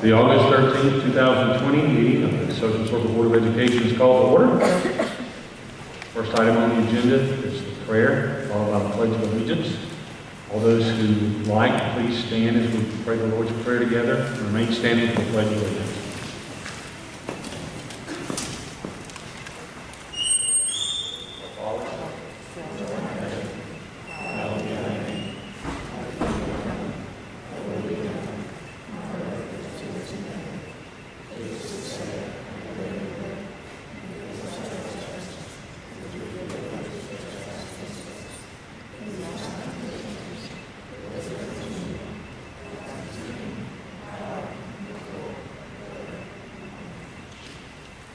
The August 13th, 2020 meeting of the Social Circle Board of Education is called to order. First item on the agenda is the prayer, followed by the Pledge of Allegiance. All those who like, please stand as we pray the Lord's Prayer together and remain standing for the Pledge of Allegiance.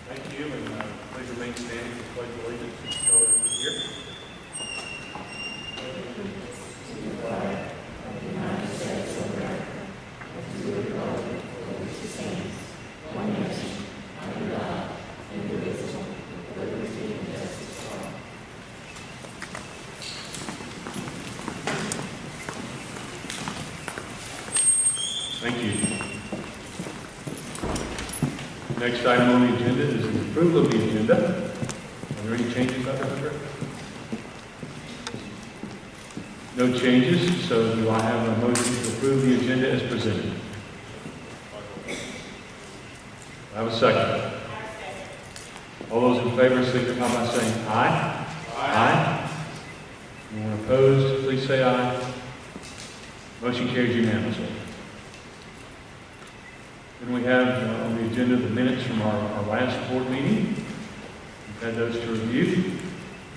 Thank you, and please remain standing for the Pledge of Allegiance. Over here. Thank you. Next item on the agenda is the approval of the agenda. Are there any changes, Dr. Hunter? No changes, so do I have a motion to approve the agenda as presented? I have a second. All those in favor signify by saying aye. Aye. Anyone opposed, please say aye. Motion carries unanimously. Then we have on the agenda the minutes from our last board meeting. We've had those to review.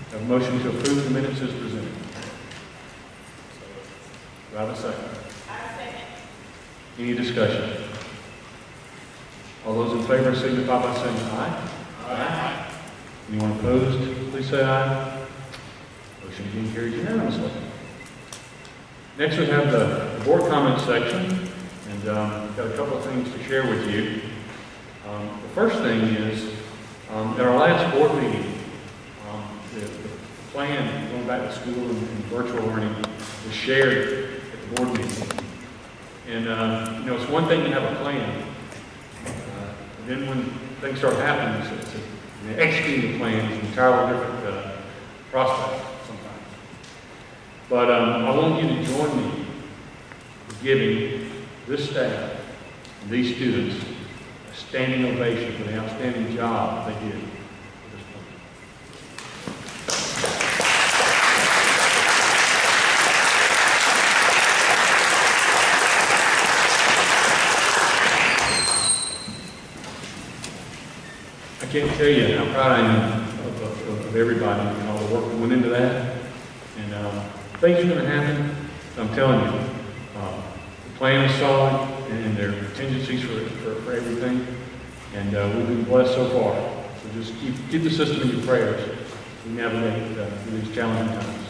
I have a motion to approve the minutes as presented. Do I have a second? I second. Any discussion? All those in favor signify by saying aye. Aye. Anyone opposed, please say aye. Motion again carries unanimously. Next we have the board comment section. And I've got a couple of things to share with you. The first thing is, at our last board meeting, the plan going back to school and virtual learning was shared at the board meeting. And it's one thing to have a plan. Then when things start happening, executing the plan is an entirely different process sometimes. But I want you to join me in giving this staff and these students a standing ovation for the outstanding job they did at this point. I can't tell you how proud I am of everybody and all the work that went into that. And things are going to happen. I'm telling you. The plan is solid, and there are contingencies for everything, and we've been blessed so far. So just keep the system in your prayers as we navigate through these challenging times.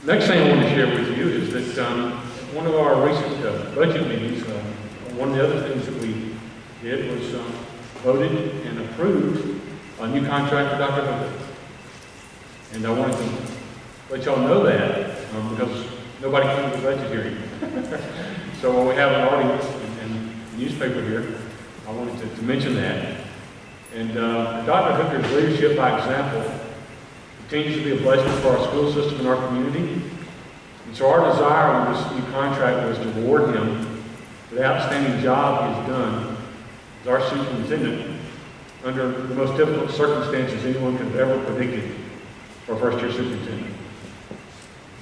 Next thing I want to share with you is that at one of our recent budget meetings, one of the other things that we did was voted and approved a new contract for Dr. Hunter. And I wanted to let y'all know that because nobody came to the budget hearing. So while we have an audience and newspaper here, I wanted to mention that. And Dr. Hooker's leadership by example continues to be a blessing for our school system and our community. And so our desire with this new contract was to reward him for the outstanding job he has done as our superintendent under the most difficult circumstances anyone could have ever predicted for a first-year superintendent.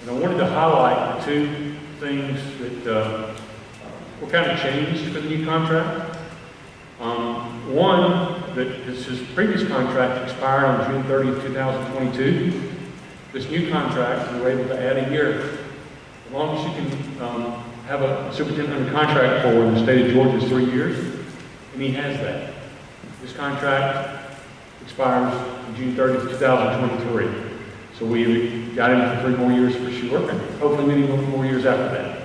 And I wanted to highlight the two things that were kind of changed for the new contract. One, that his previous contract expired on June 30th, 2022. This new contract, we were able to add a year. As long as you can have a superintendent under contract for in the state of Georgia is 3 years, and he has that. This contract expires on June 30th, 2023. So we got him for 3 more years for sure, and hopefully many more years after that.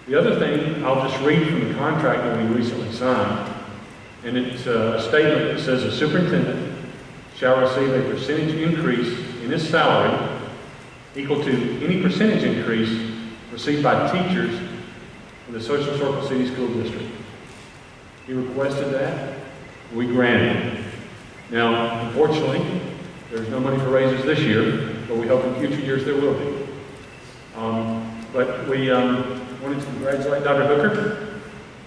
The other thing, I'll just read from the contract that we recently signed, and it's a statement that says a superintendent shall receive a percentage increase in his salary equal to any percentage increase received by teachers in the Social Circle City School District. He requested that. We granted it. Now, unfortunately, there's no money for raises this year, but we hope in future years there will be. But we wanted to congratulate Dr. Hooker,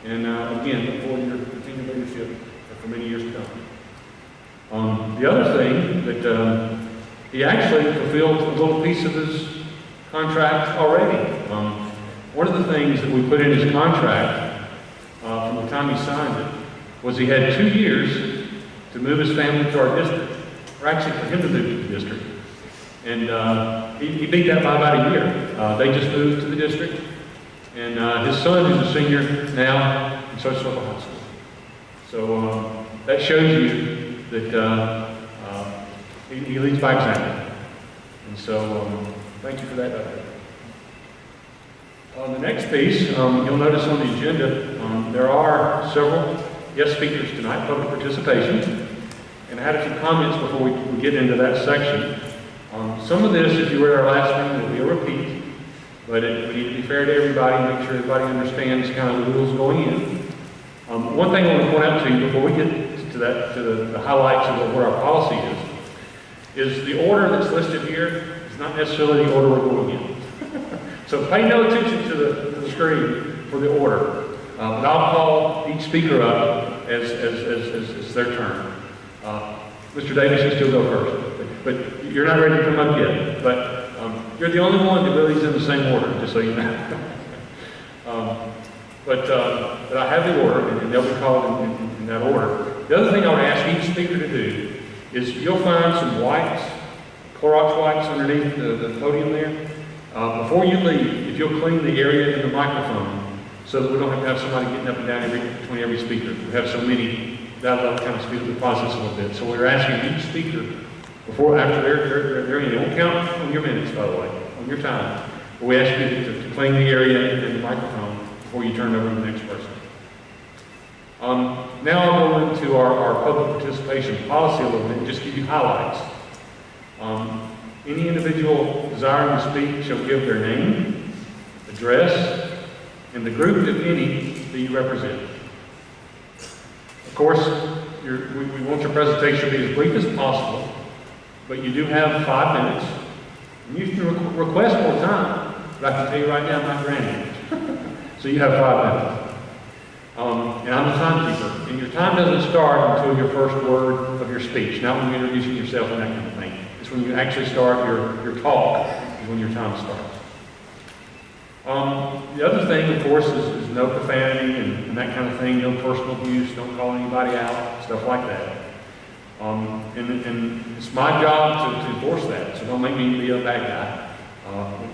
and again, look forward to your continued leadership for many years to come. The other thing that he actually fulfilled a little piece of his contract already. One of the things that we put in his contract from the time he signed it was he had 2 years to move his family to our district, or actually for him to move to the district. And he beat that by about a year. They just moved to the district, and his son is a senior now in Social Circle High School. So that shows you that he leads by example. And so thank you for that, Dr. On the next piece, you'll notice on the agenda, there are several guest speakers tonight, public participation. And I had a few comments before we get into that section. Some of this, if you were at our last meeting, will be a repeat, but we need to be fair to everybody, make sure everybody understands kind of the rules going in. One thing I want to point out to you before we get to that, to the highlights of where our policy is the order that's listed here is not necessarily the order we're going in. So pay no attention to the screen for the order. But I'll call each speaker up as their turn. Mr. Davis, you still go first, but you're not ready to come up yet. But you're the only one that really is in the same order, just so you know. But I have the order, and they'll be called in that order. The other thing I would ask each speaker to do is you'll find some wipes, Clorox wipes underneath the podium there. Before you leave, if you'll clean the area in the microphone so that we don't have to have somebody getting up and down between every speaker. We have so many, that'll kind of speed up the process a little bit. So we're asking each speaker, after they're in, it won't count on your minutes, by the way, on your time. But we ask you to clean the area in the microphone before you turn it over to the next person. Now I'll go into our public participation policy a little bit and just give you highlights. Any individual desiring to speak shall give their name, address, and the group, if any, that you represent. Of course, we want your presentation to be as brief as possible, but you do have 5 minutes. And you can request more time, but I can tell you right now, I'm not granting it. So you have 5 minutes. And I'm the timekeeper, and your time doesn't start until your first word of your speech, not when you're introducing yourself and that kind of thing. It's when you actually start your talk is when your time starts. The other thing, of course, is no profanity and that kind of thing, no personal abuse, don't call anybody out, stuff like that. And it's my job to enforce that, so don't make me be a bad guy,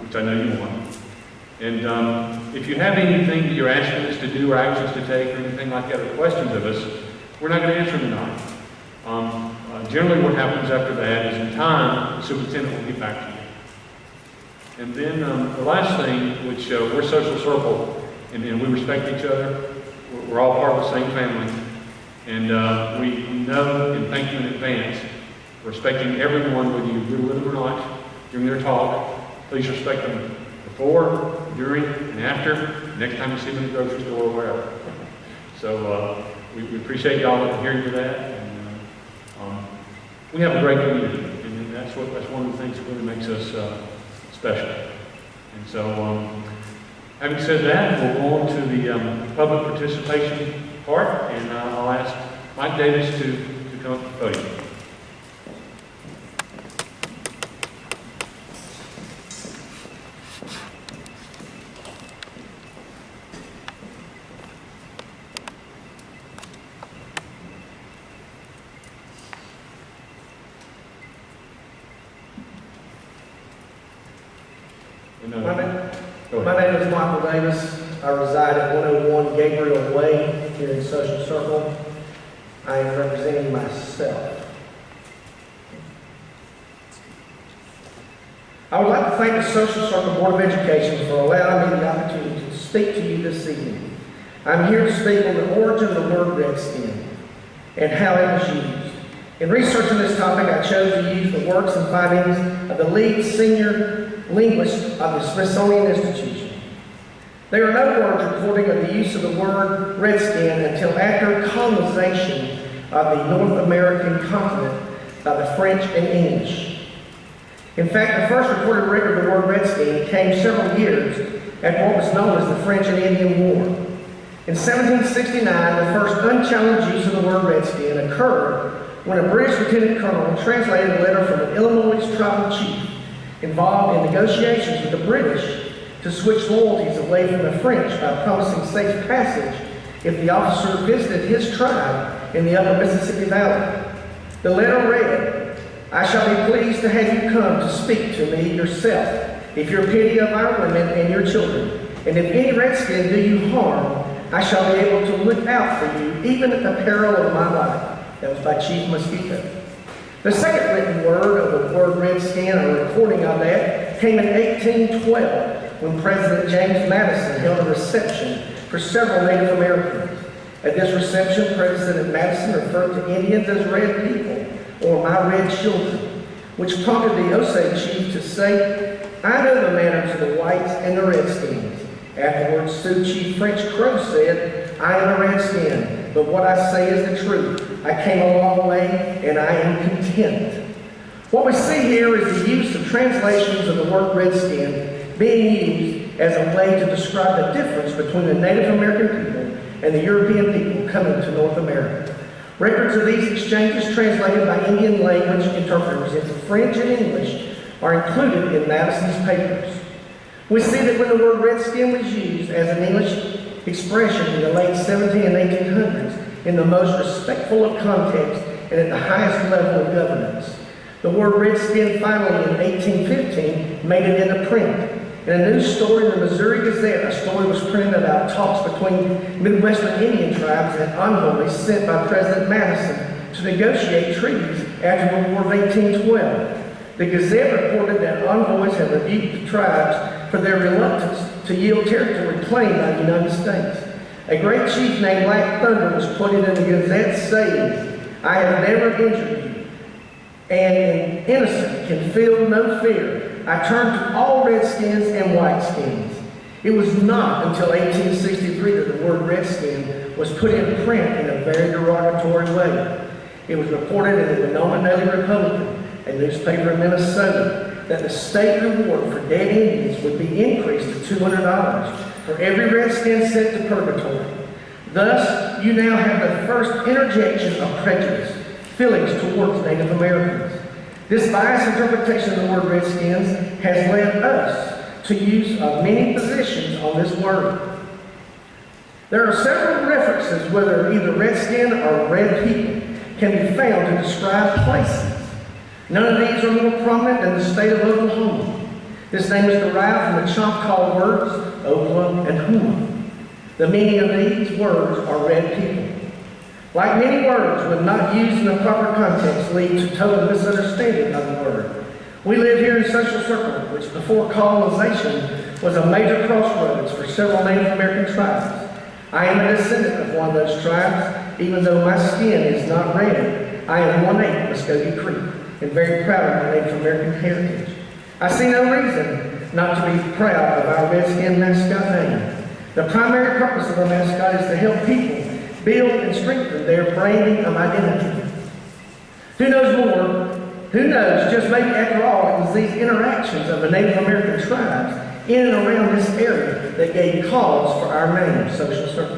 which I know you want. And if you have anything that you're asking us to do or actions to take or anything like that or questions of us, we're not going to answer them tonight. Generally what happens after that is in time, the superintendent will get back to you. And then the last thing, which we're Social Circle, and we respect each other. We're all part of the same family. And we know and thank you in advance for respecting everyone, whether you agree with them or not, during their talk. Please respect them before, during, and after, next time you see them in the grocery store or wherever. So we appreciate y'all adhering to that. And we have a great community, and that's one of the things that really makes us special. And so, having said that, we'll go on to the public participation part, and I'll ask Mike Davis to come up to the podium. My name is Michael Davis. I reside at 101 Gabriel Way here in Social Circle. I am representing myself. I would like to thank the Social Circle Board of Education for allowing me the opportunity to speak to you this evening. I'm here to speak on the origin of the word Redskin and how it was used. In researching this topic, I chose to use the works and findings of the lead senior linguist of the Smithsonian Institution. There are no words recording of the use of the word redskin until after colonization of the North American continent by the French and English. In fact, the first recorded record of the word redskin came several years after what was known as the French and Indian War. In 1769, the first unchallenged use of the word redskin occurred when a British lieutenant colonel translated a letter from an Illinois tribal chief involved in negotiations with the British to switch loyalties away from the French by promising safe passage if the officer visited his tribe in the upper Mississippi Valley. The letter read, "I shall be pleased to have you come to speak to me yourself, if your pity of our women and your children, and if any redskin do you harm, I shall be able to look out for you, even at the peril of my life." That was by Chief Mosquito. The second written word of the word redskin, or recording of that, came in 1812, when President James Madison held a reception for several Native Americans. At this reception, President Madison referred to Indians as red people, or my red children, which prompted the Osage chief to say, "I know the manners of the whites and the redskins." Afterwards, Sioux Chief French Crow said, "I am a redskin, but what I say is the truth. I came a long way, and I am content." What we see here is the use of translations of the word redskin being used as a way to describe the difference between the Native American people and the European people coming to North America. Records of these exchanges translated by Indian language interpreters into French and English are included in Madison's papers. We see that when the word redskin was used as an English expression in the late 1700s and 1800s in the most respectful of context and at the highest level of governance. The word redskin finally in 1815 made it into print. In a news story in the Missouri Gazette, a story was printed about talks between Midwestern Indian tribes and envoys sent by President Madison to negotiate treaties after the War of 1812. The Gazette reported that envoys had rebuked the tribes for their reluctance to yield territory claimed by the United States. A great chief named Black Thunder was quoted in the Gazette saying, "I have never injured you, and an innocent can feel no fear. I turned to all redskins and whiteskins." It was not until 1863 that the word redskin was put in print in a very derogatory way. It was reported in the Winona Daily Republican, a newspaper in Minnesota, that the state reward for dead Indians would be increased to $200 for every redskin sent to purgatory. Thus, you now have the first interjection of prejudice, feelings towards Native Americans. This biased interpretation of the word redskins has led us to use of many positions on this word. There are several references whether either redskin or red people can be found to describe places. None of these are more prominent than the state of Oklahoma. This name is derived from the Choctaw words Okla and Huma. The meaning of these words are red people. Like many words, when not used in the proper context, lead to total misunderstanding of the word. We live here in Social Circle, which before colonization was a major crossroads for several Native American tribes. I am a descendant of one of those tribes, even though my skin is not red. I am 1/8 Muskogee Creek, and very proud of my Native American heritage. I see no reason not to be proud of our redskin mascot name. The primary purpose of our mascot is to help people build and strengthen their branding of identity. Who knows more? Who knows, just maybe after all, it was these interactions of the Native American tribes in and around this area that gave cause for our name, Social Circle.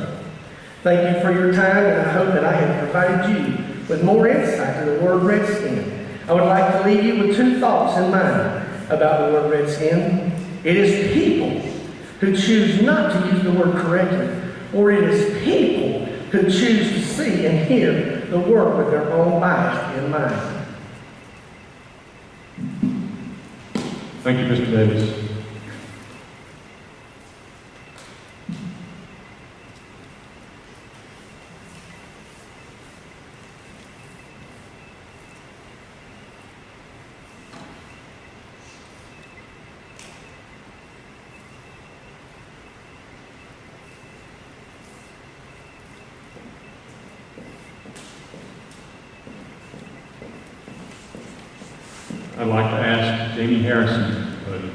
Thank you for your time, and I hope that I have provided you with more insight to the word redskin. I would like to leave you with two thoughts in mind about the word redskin. It is people who choose not to use the word correctly, or it is people who choose to see and hear the word with their own bias in mind. Thank you, Mr. Davis. I'd like to ask Jamie Harrison, buddy.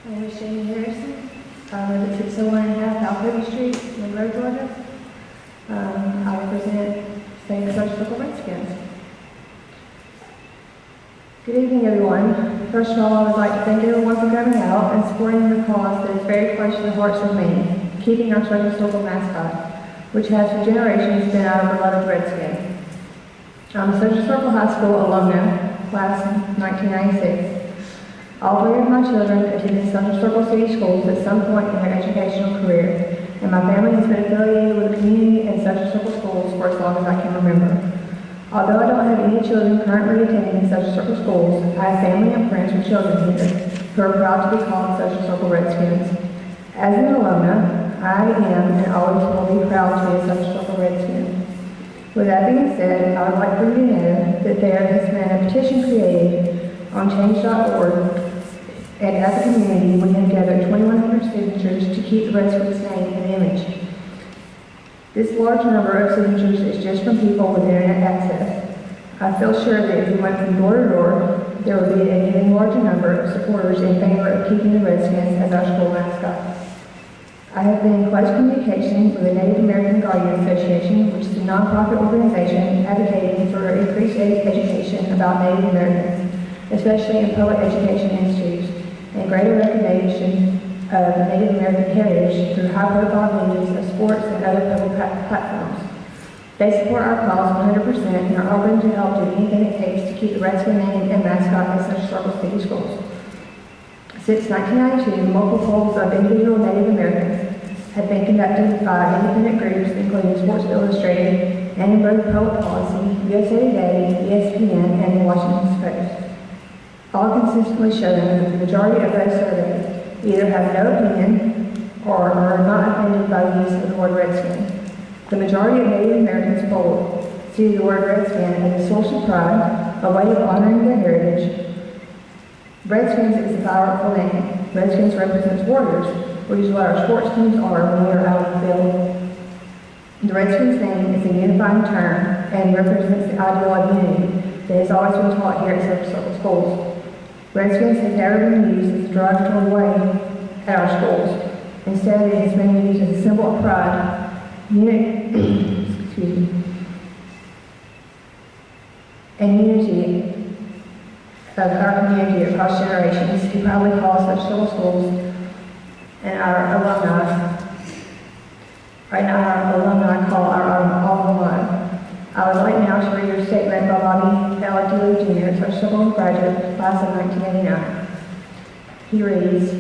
My name is Jamie Harrison. I live at 601.5 Alphaville Street, Monroe, Georgia. I represent St. Social Circle Redskins. Good evening, everyone. First of all, I would like to thank everyone for coming out and supporting the cause that is very close to the hearts of many, keeping our Social Circle mascot, which has for generations been our beloved Redskin. I'm a Social Circle High School alumna, class 1996. All three of my children attended Social Circle City Schools at some point in their educational career, and my family has been affiliated with the community and Social Circle schools for as long as I can remember. Although I don't have any children currently attending Social Circle schools, I have family and friends with children here who are proud to be called Social Circle Redskins. As an alumna, I am and always will be proud to be a Social Circle Redskin. With that being said, I would like for you to know that there has been a petition created on change.org, and as a community, we have gathered 2,100 signatures to keep the Redskins name and image. This large number of signatures is just from people with internet access. I feel sure that if we went from door to door, there would be an even larger number of supporters in favor of keeping the Redskins as our school mascot. I have been in close communication with the Native American Guardian Association, which is a nonprofit organization advocating for increased education about Native Americans, especially in public education institutes, and greater recognition of Native American heritage through high-profile venues of sports and other public platforms. They support our cause 100% and are open to help do anything it takes to keep the Redskin name and mascot in Social Circle City Schools. Since 1992, multiple polls of individual Native Americans have been conducted by independent groups including Sports Illustrated, Annenberg Public Policy, USA Today, ESPN, and the Washington Post. All consistently showing that the majority of those surveyed either have no opinion or are not offended by the use of the word Redskin. The majority of Native Americans polled see the word Redskin as a source of pride, a way of honoring their heritage. Redskins is a powerful name. Redskins represents warriors, which is what our sports teams are when we are out on the field. The Redskins name is a unifying term and represents the ideal of unity that has always been taught here at Social Circle schools. Redskins has never been used as a derogatory way at our schools. Instead, it has been used as a symbol of pride, and unity of our community across generations. We proudly call Social Circle schools and our alumni call our alumni. I would like now to read a statement by Bobby L. Dewey Jr., Social Circle graduate, class of 1989. He reads,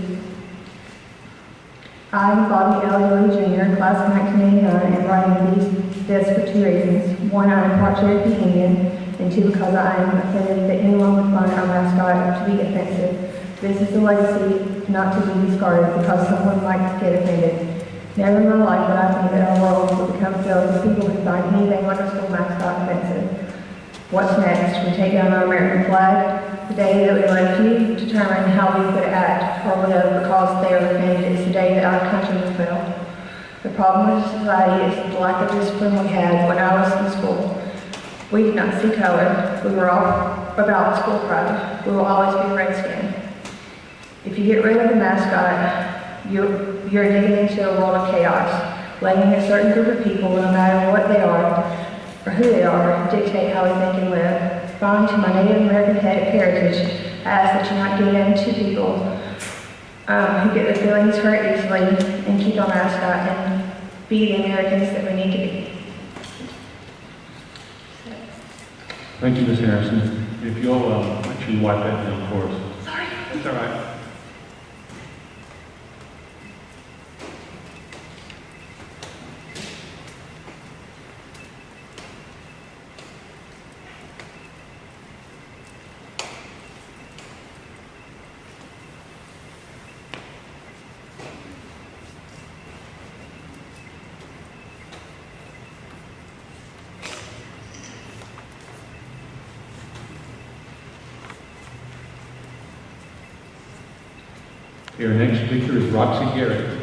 I, Bobby L. Dewey Jr., class of 1989, am writing this for two reasons. One, I am part Cherokee Indian, and two, because I am offended that anyone would find our mascot to be offensive. This is a legacy not to be discarded because someone might get offended. Never in my life would I think that our world would become filled with people who find anything like a school mascot offensive. What's next? We take down our American flag. The day that we let few determine how we could act or live because they are offended is the day that our country will fail. The problem with society is the lack of discipline we had when I was in school. We did not see color. We were all about school pride. We will always be Redskin. If you get rid of the mascot, you're digging into a world of chaos, letting a certain group of people, no matter what they are or who they are, dictate how we think and live. Finally, to my Native American heritage, I ask that you not get into people who get their feelings hurt easily and keep our mascot and be the Americans that we need to be. Thank you, Ms. Harrison. If you'll actually wipe that down for us. Sorry. It's all right. Your next speaker is Roxy Garrett.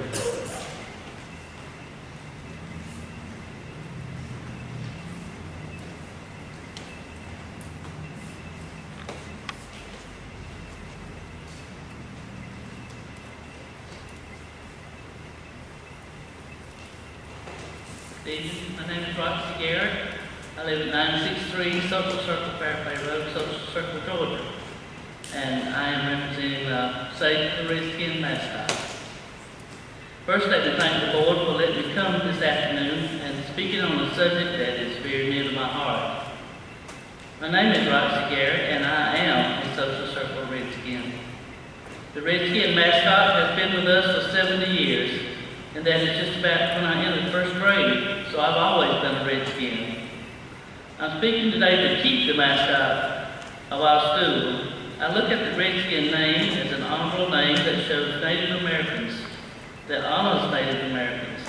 Evening. My name is Roxy Garrett. I live at 963 Social Circle, Fairplay Road, Social Circle, Georgia. And I am representing Save the Redskin mascot. First, let me thank the board for letting me come this afternoon and speaking on a subject that is very near to my heart. My name is Roxy Garrett, and I am a Social Circle Redskin. The Redskin mascot has been with us for 70 years, and that is just about when I entered first grade, so I've always been a Redskin. I'm speaking today to keep the mascot of our school. I look at the Redskin name as an honorable name that shows Native Americans, that honors Native Americans.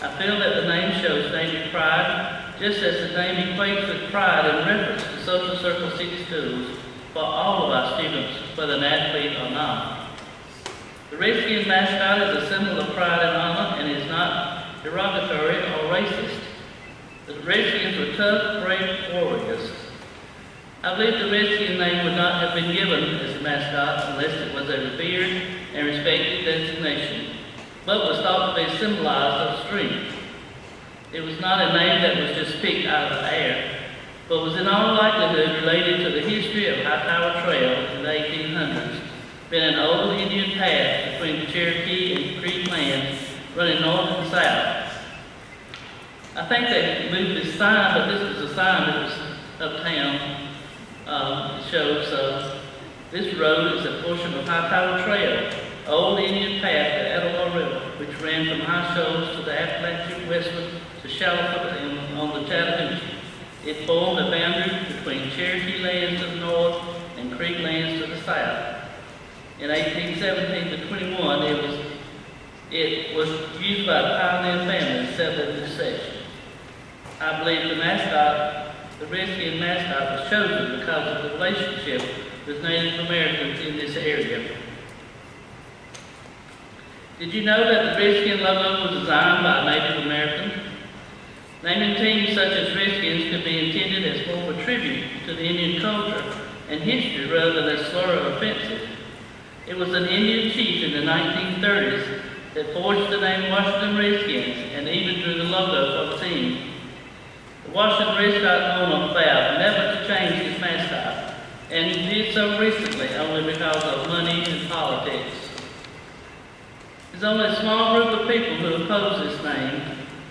I feel that the name shows Native pride, just as the name equates with pride in reference to Social Circle City Schools for all of our students, whether an athlete or not. The Redskin mascot is a symbol of pride and honor and is not derogatory or racist. The Redskins were tough, brave warriors. I believe the Redskin name would not have been given as a mascot unless it was a revered and respected designation, but was thought to be symbolized of strength. It was not a name that was just picked out of the air, but was in all likelihood related to the history of Hightower Trail in the 1800s, been an old Indian path between the Cherokee and Creek lands running north and south. I think they moved this sign, but this is a sign that was uptown. It shows this road is a portion of Hightower Trail, old Indian path to Etowah River, which ran from High Shoals to the Appalachian westward to Shallow on the Chattahoochee. It formed a boundary between Cherokee lands to the north and Creek lands to the south. In 1817 to 21, it was used by the pioneer family to settle this section. I believe the mascot, the Redskin mascot, was chosen because of the relationship with Native Americans in this area. Did you know that the Redskin logo was designed by a Native American? Naming teams such as Redskins could be intended as more of a tribute to the Indian culture and history rather than a slur or offensive. It was an Indian chief in the 1930s that forged the name Washington Redskins and even drew the logo for the team. The Washington Redskins owner vowed never to change his mascot, and he did so recently only because of money and politics. There's only a small group of people who oppose this name.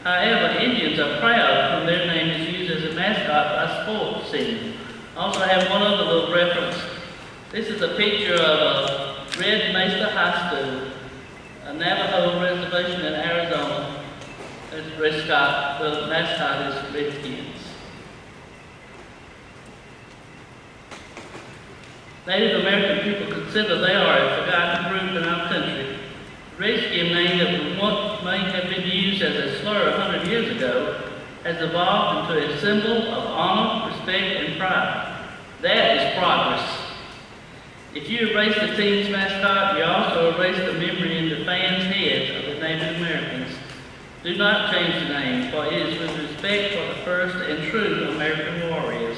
However, Indians are proud when their name is used as a mascot by sports teams. I also have one other little reference. This is a picture of Red Mesa High School, a Navajo reservation in Arizona. The mascot is Redskins. Native American people consider they are a forgotten group in our country. The Redskin name that once may have been used as a slur 100 years ago has evolved into a symbol of honor, respect, and pride. That is progress. If you erase the team's mascot, you also erase the memory in the fans' heads of the Native Americans. Do not change the name, for it is with respect for the first and true American warriors.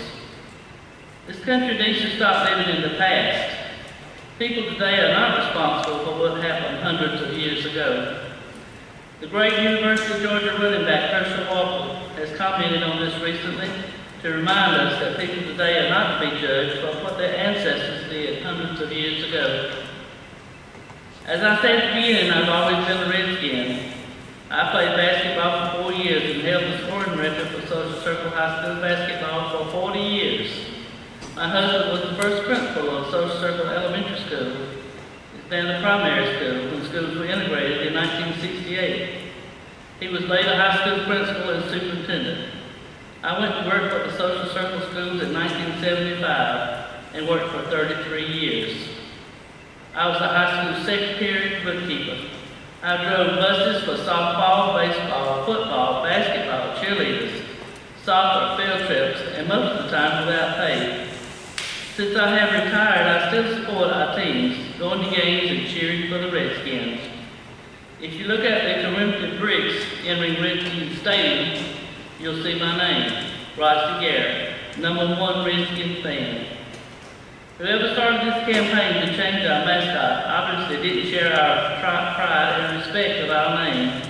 This country needs to stop living in the past. People today are not responsible for what happened hundreds of years ago. The great University of Georgia running back Herschel Walker has commented on this recently to remind us that people today are not to be judged for what their ancestors did hundreds of years ago. As I said at the beginning, I've always been a Redskin. I played basketball for 4 years and held the scoring record for Social Circle High School basketball for 40 years. My husband was the first principal of Social Circle Elementary School. It's now the primary school when schools were integrated in 1968. He was later high school principal and superintendent. I went to work for the Social Circle schools in 1975 and worked for 33 years. I was the high school secretary and bookkeeper. I drove buses for softball, baseball, football, basketball, cheerleaders, soccer, field trips, and most of the time without pay. Since I have retired, I still support our teams, going to games and cheering for the Redskins. If you look at the commemorative bricks entering Redskins Stadium, you'll see my name, Roxy Garrett, #1 Redskin fan. Whoever started this campaign to change our mascot obviously didn't share our pride and respect of our name.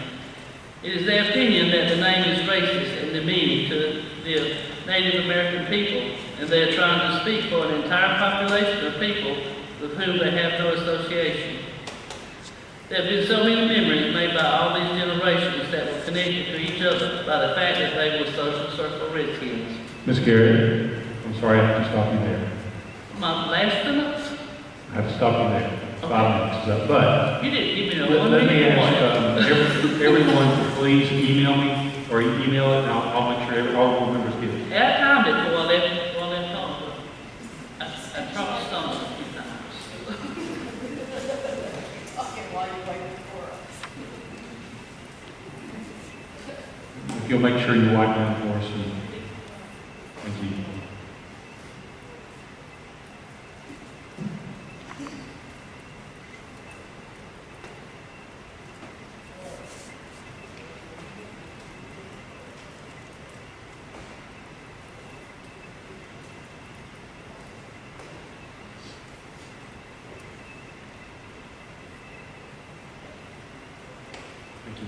It is their opinion that the name is racist and demeaning to the Native American people, and they are trying to speak for an entire population of people with whom they have no association. There have been so many memories made by all these generations that were connected to each other by the fact that they were social circle Redskins. Ms. Garrett, I'm sorry I have to stop you there. My last sentence? I have to stop you there. 5 minutes is up. But You didn't give me no let one me minute ask warning. everyone to please email me or email it, and I'll make sure all the members get it. I timed it before I left home, but I probably stumbled a few times. Okay, while you're waiting for us. If you'll make sure you wipe down for us, and thank you. Thank you.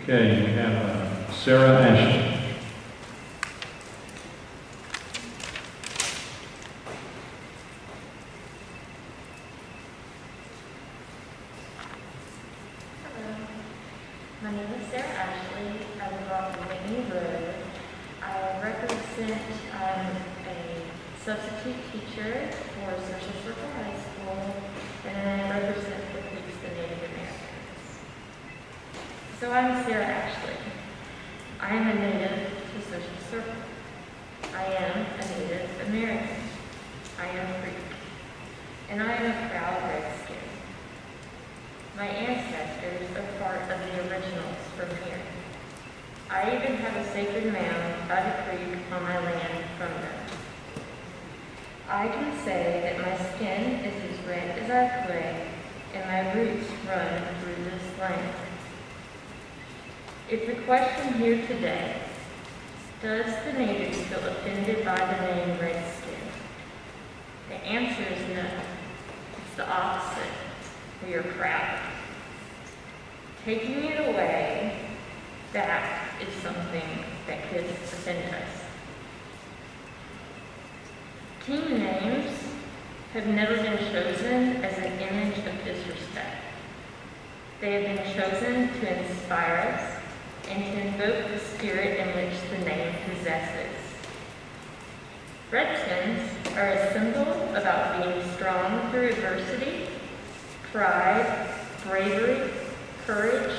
Okay, we have Sarah Ashley. Hello, my name is Sarah Ashley. I live off of Whitney Road. I represent, I'm a substitute teacher for Social Circle High School, and I represent the Peaks, the Native Americans. So I'm Sarah Ashley. I am a native to Social Circle. I am a Native American. I am Creek. And I am a proud Redskin. My ancestors are part of the originals from here. I even have a sacred mound by the creek on my land from them. I can say that my skin is as red as our clay, and my roots run through this land. If the question here today, does the natives feel offended by the name Redskin? The answer is no. It's the opposite. We are proud. Taking it away, that is something that could offend us. Team names have never been chosen as an image of disrespect. They have been chosen to inspire us and to invoke the spirit in which the name possesses. Redskins are a symbol about being strong through adversity, pride, bravery, courage,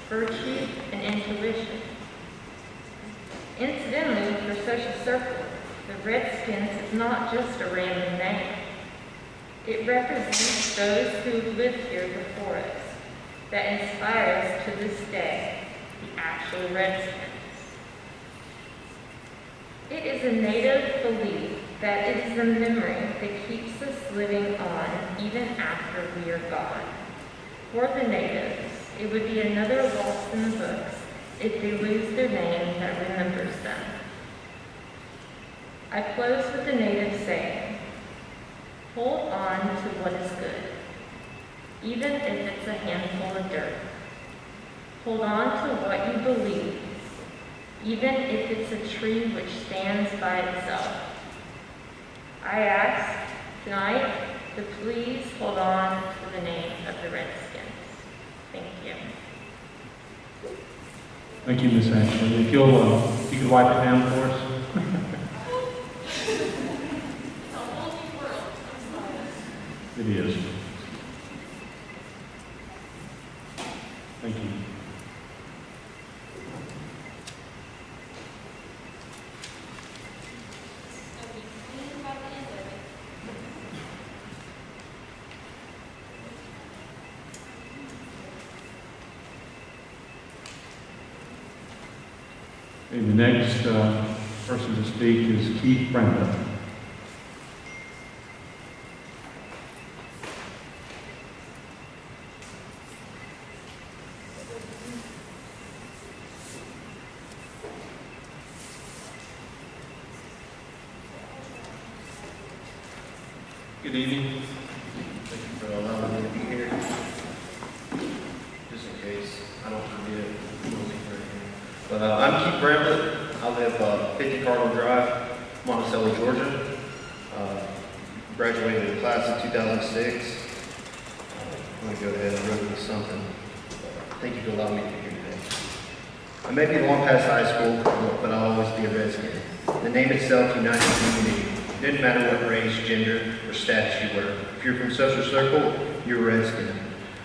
virtue, and intuition. Incidentally, for Social Circle, the Redskins is not just a random name. It represents those who have lived here before us, that inspire us to this day, the actual Redskins. It is a native belief that it is a memory that keeps us living on even after we are gone. For the natives, it would be another lost in the books if they lose their name that remembers them. I close with the native saying, hold on to what is good, even if it's a handful of dirt. Hold on to what you believe, even if it's a tree which stands by itself. I ask tonight to please hold on to the name of the Redskins. Thank you. Thank you, Ms. Ashley. If you could wipe it down for us. It is. Thank you. And the next person to speak is Keith Brenda. Good evening. Thank you for allowing me to be here. in case I don't forget. But I'm Keith Bramlett. I live 50 Cardinal Drive, Monticello, Georgia. Graduated in the class of 2006. I'm going to go ahead and wrote me something. Thank you for allowing me to be here today. I may be long past high school, but I'll always be a Redskin. The name itself unites the community. It didn't matter what race, gender, or status you were. If you're from social circle, you're a Redskin.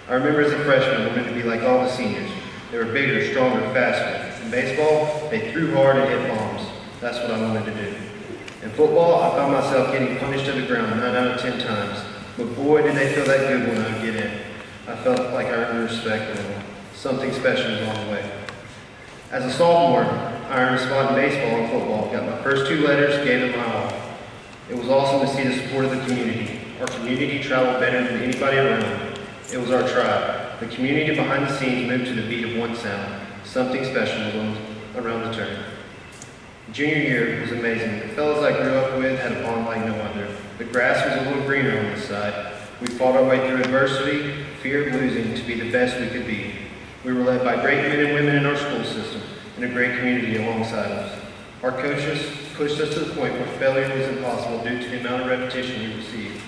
I remember as a freshman, I wanted to be like all the seniors. They were bigger, stronger, faster. In baseball, they threw hard and hit bombs. That's what I wanted to do. In football, I found myself getting punished to the ground 9 out of 10 times. But boy, did they feel that good when I would get in. I felt like I earned the respect and something special was on the way. As a sophomore, I earned a spot in baseball and football. Got my first 2 letters, gave it my all. It was awesome to see the support of the community. Our community traveled better than anybody around. It was our tribe. The community behind the scenes moved to the beat of one sound. Something special was around the turn. Junior year was amazing. The fellows I grew up with had a bond like no other. The grass was a little greener on this side. We fought our way through adversity, fear of losing to be the best we could be. We were led by great men and women in our school system and a great community alongside us. Our coaches pushed us to the point where failure was impossible due to the amount of repetition we received.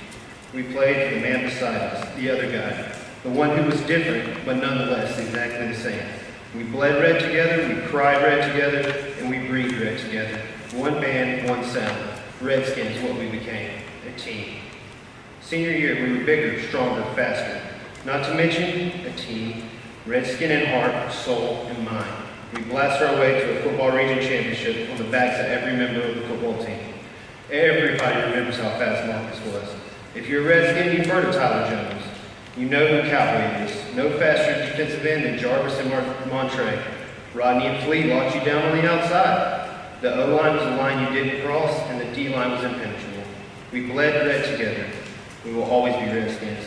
We played for the man beside us, the other guy, the one who was different, but nonetheless exactly the same. We bled red together, we cried red together, and we breathed red together. One band, one sound. Redskin is what we became, a team. Senior year, we were bigger, stronger, faster. Not to mention a team, Redskin in heart, soul, and mind. We blasted our way to a football region championship on the backs of every member of the football team. Everybody remembers how fast Marcus was. If you're a Redskin, you've heard of Tyler Jones. You know who Cowboy is. No faster defensive end than Jarvis and Montre. Rodney and Flea locked you down on the outside. The O-line was a line you didn't cross, and the D-line was impenetrable. We bled red together. We will always be Redskins.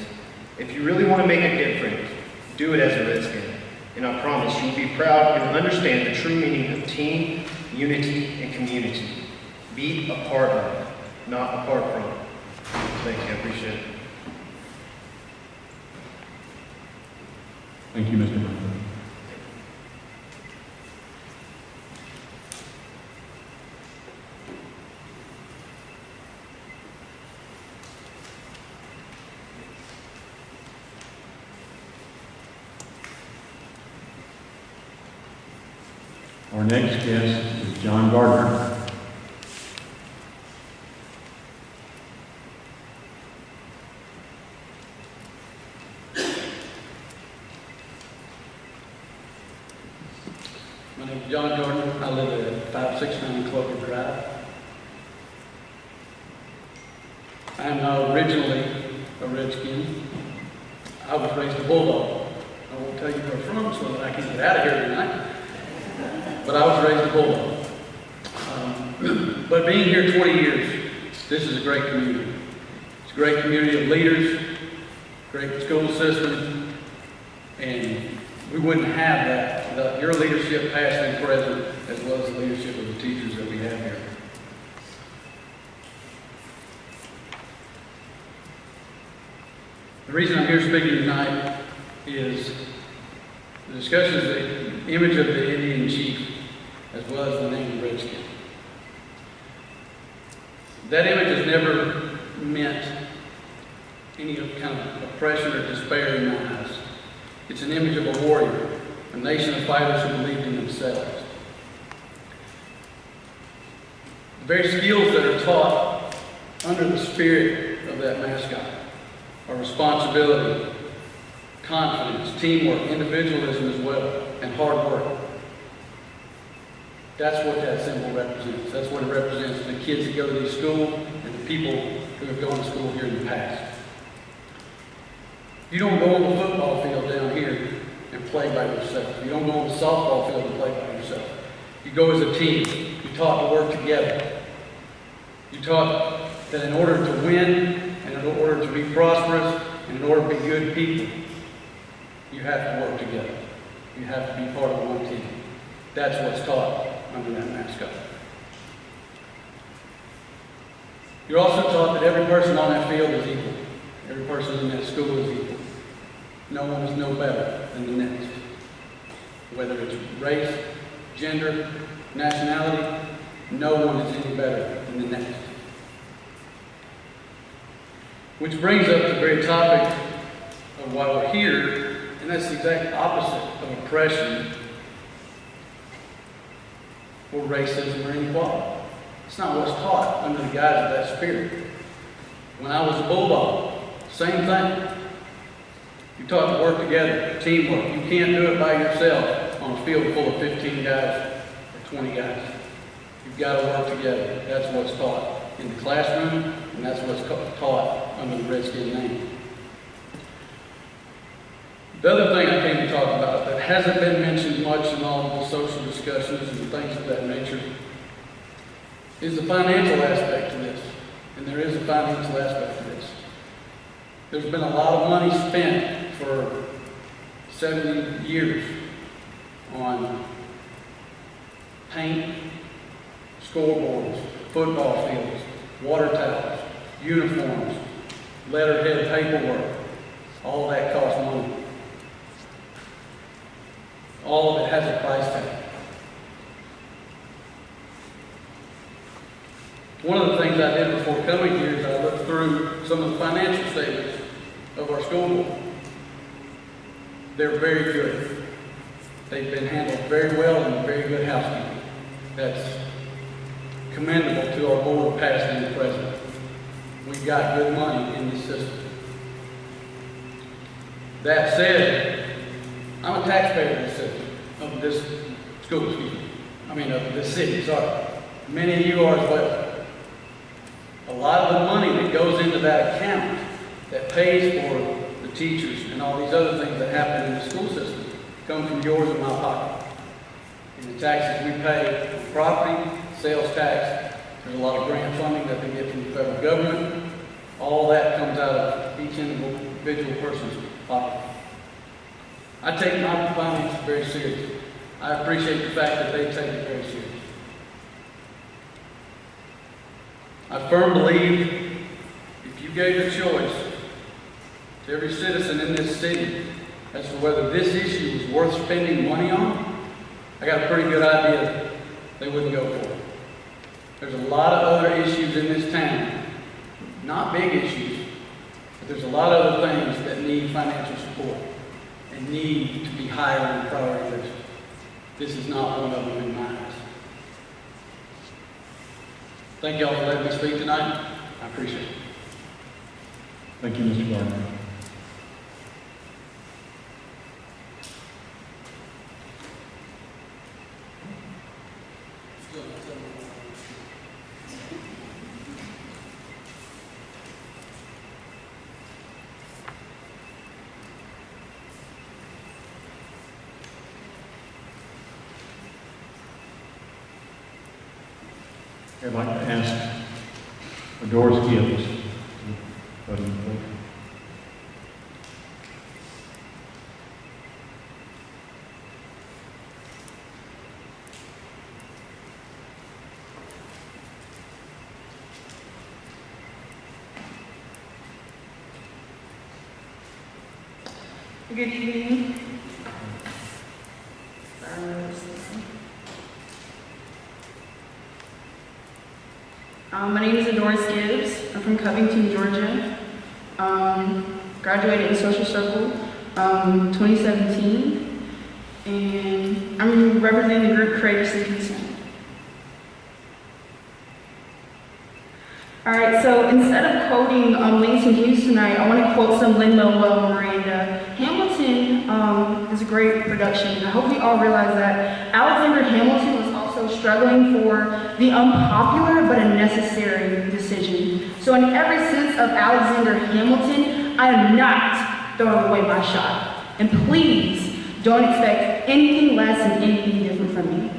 If you really want to make a difference, do it as a Redskin. And I promise you'll be proud and understand the true meaning of team, unity, and community. Be a part of, not apart from. Thank you, I appreciate it. Thank you, Mr. Brown. Our next guest is John Gardner. My name is John Gardner. I live at 569 Clover Drive. I am not originally a Redskin. I was raised a Bulldog. I won't tell you where from so that I can get out of here tonight. But I was raised a Bulldog. But being here 20 years, this is a great community. It's a great community of leaders, great school system, and we wouldn't have that without your leadership, past and present, as well as the leadership of the teachers that we have here. The reason I'm here speaking tonight is the discussion of the image of the Indian chief, as well as the name of Redskin. That image has never meant any kind of oppression or despair in my eyes. It's an image of a warrior, a nation of fighters who believed in themselves. The very skills that are taught under the spirit of that mascot are responsibility, confidence, teamwork, individualism as well, and hard work. That's what that symbol represents. That's what it represents to the kids that go to these schools and the people who have gone to school here in the past. You don't go on the football field down here and play by yourself. You don't go on the softball field and play by yourself. You go as a team. You're taught to work together. You're taught that in order to win, and in order to be prosperous, and in order to be good people, you have to work together. You have to be part of one team. That's what's taught under that mascot. You're also taught that every person on that field is equal. Every person in that school is equal. no one is no better than the next. Whether it's race, gender, nationality, no one is any better than the next. Which brings up the very topic of why we're here, and that's the exact opposite of oppression or racism or inequality. It's not what's taught under the guise of that spirit. When I was a bulldog, same thing. You taught to work together, teamwork. You can't do it by yourself on a field full of 15 guys or 20 guys. You've got to work together. That's what's taught in the classroom, and that's what's taught under the Redskin name. The other thing I came to talk about that hasn't been mentioned much in all of the social discussions and things of that nature is the financial aspect to this. And there is a financial aspect to this. There's been a lot of money spent for 70 years on paint, scoreboards, football fields, water towers, uniforms, letterhead paperwork. All of that costs money. All of it has a price tag. One of the things I did before coming here is I looked through some of the financial statements of our school board. They're very good. They've been handled very well and very good housekeeping. That's commendable to our board, past and present. We've got good money in this system. That said, I'm a taxpayer in this system, of this school, of this city, sorry. Many of you are as well. A lot of the money that goes into that account that pays for the teachers and all these other things that happen in the school system come from yours and my pocket. And the taxes we pay for property, sales tax, there's a lot of grant funding that they get from the federal government. All that comes out of each individual person's pocket. I take my finances very seriously. I appreciate the fact that they take it very seriously. I firmly believe if you gave the choice to every citizen in this city as to whether this issue was worth spending money on, I got a pretty good idea they wouldn't go for it. There's a lot of other issues in this town, not big issues, but there's a lot of other things that need financial support and need to be higher on the priority list. This is not one of them in my eyes. Thank y'all for letting me speak tonight. I appreciate it. Thank you, Mr. Gardner. I'd like to ask Doris Gibbs to put in the book. Good evening. My name is Doris Gibbs. I'm from Covington, Georgia. Graduated in Social Circle 2017. And I'm representing the group Creators and Consent. All right, so instead of quoting Langston Hughes tonight, I want to quote some Lin-Manuel Miranda. Hamilton is a great production. I hope we all realize that Alexander Hamilton was also struggling for the unpopular but a necessary decision. So in every sense of Alexander Hamilton, I am not throwing away my shot. And please don't expect anything less and anything different from me.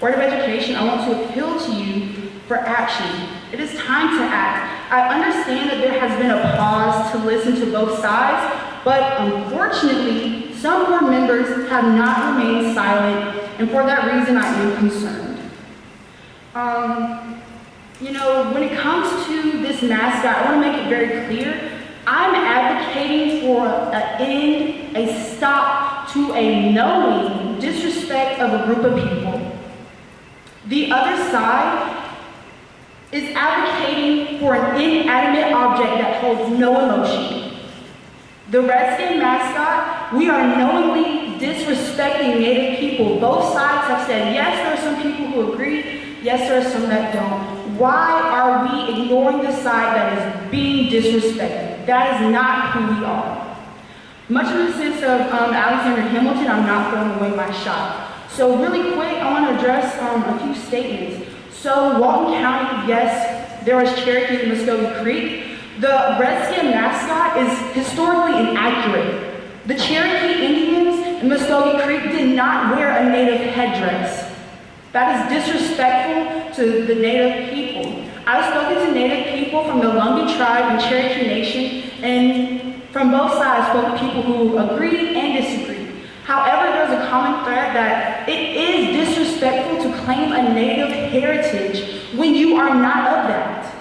Word of Education, I want to appeal to you for action. It is time to act. I understand that there has been a pause to listen to both sides, but unfortunately, some board members have not remained silent, and for that reason, I am concerned. When it comes to this mascot, I want to make it very clear I'm advocating for an end, a stop to a knowing disrespect of a group of people. The other side is advocating for an inanimate object that holds no emotion. The Redskin mascot, we are knowingly disrespecting Native people. Both sides have said, yes, there are some people who agree, yes, there are some that don't. Why are we ignoring the side that is being disrespected? That is not who we are. Much of the sense of Alexander Hamilton, I'm not throwing away my shot. So really quick, I want to address a few statements. So Walton County, yes, there was Cherokee in Muskogee Creek. The Redskin mascot is historically inaccurate. The Cherokee Indians in Muskogee Creek did not wear a native headdress. That is disrespectful to the Native people. I've spoken to Native people from the Lumbee tribe and Cherokee Nation, and from both sides, spoke to people who agree and disagree. However, there's a common thread that it is disrespectful to claim a Native heritage when you are not of that.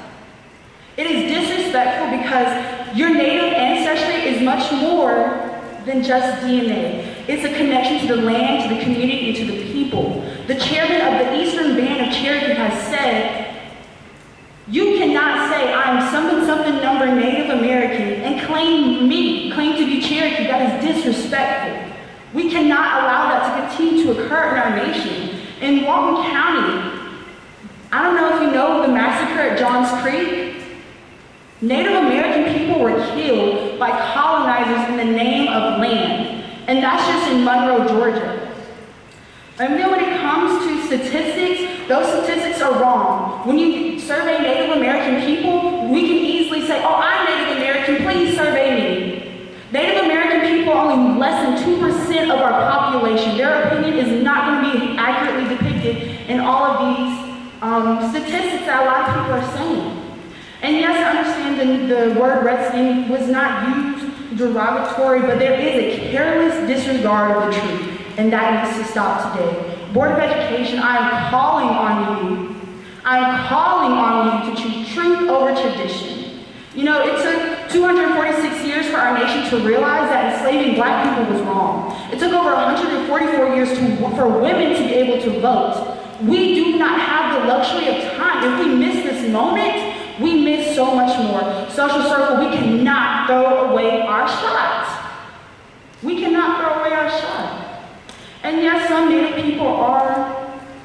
It is disrespectful because your Native ancestry is much more than just DNA. It's a connection to the land, to the community, and to the people. The chairman of the Eastern Band of Cherokee has said, you cannot say I'm something number Native American and claim to be Cherokee. That is disrespectful. We cannot allow that to continue to occur in our nation. In Walton County, I don't know if you know the massacre at Johns Creek. Native American people were killed by colonizers in the name of land. And that's just in Monroe, Georgia. And then when it comes to statistics, those statistics are wrong. When you survey Native American people, we can easily say, oh, I'm Native American, please survey me. Native American people are only less than 2% of our population. Their opinion is not going to be accurately depicted in all of these statistics that a lot of people are saying. And yes, I understand the word Redskin was not used derogatory, but there is a careless disregard of the truth, and that needs to stop today. Board of Education, I am calling on you. I am calling on you to choose truth over tradition. You know, it took 246 years for our nation to realize that enslaving black people was wrong. It took over 144 years for women to be able to vote. We do not have the luxury of time. If we miss this moment, we miss so much more. Social circle, we cannot throw away our shot. We cannot throw away our shot. And yes, some Native people are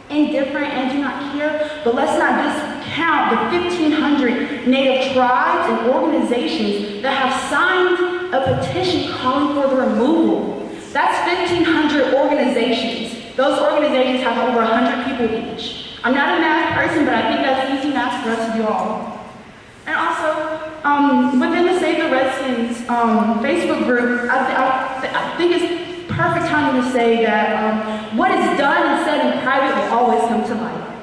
indifferent and do not care, but let's not discount the 1,500 Native tribes and organizations that have signed a petition calling for the removal. That's 1,500 organizations. Those organizations have over 100 people each. I'm not a math person, but I think that's easy math for us to do all. And also, within the Save the Redskins Facebook group, I think it's perfect timing to say that what is done and said in private will always come to light.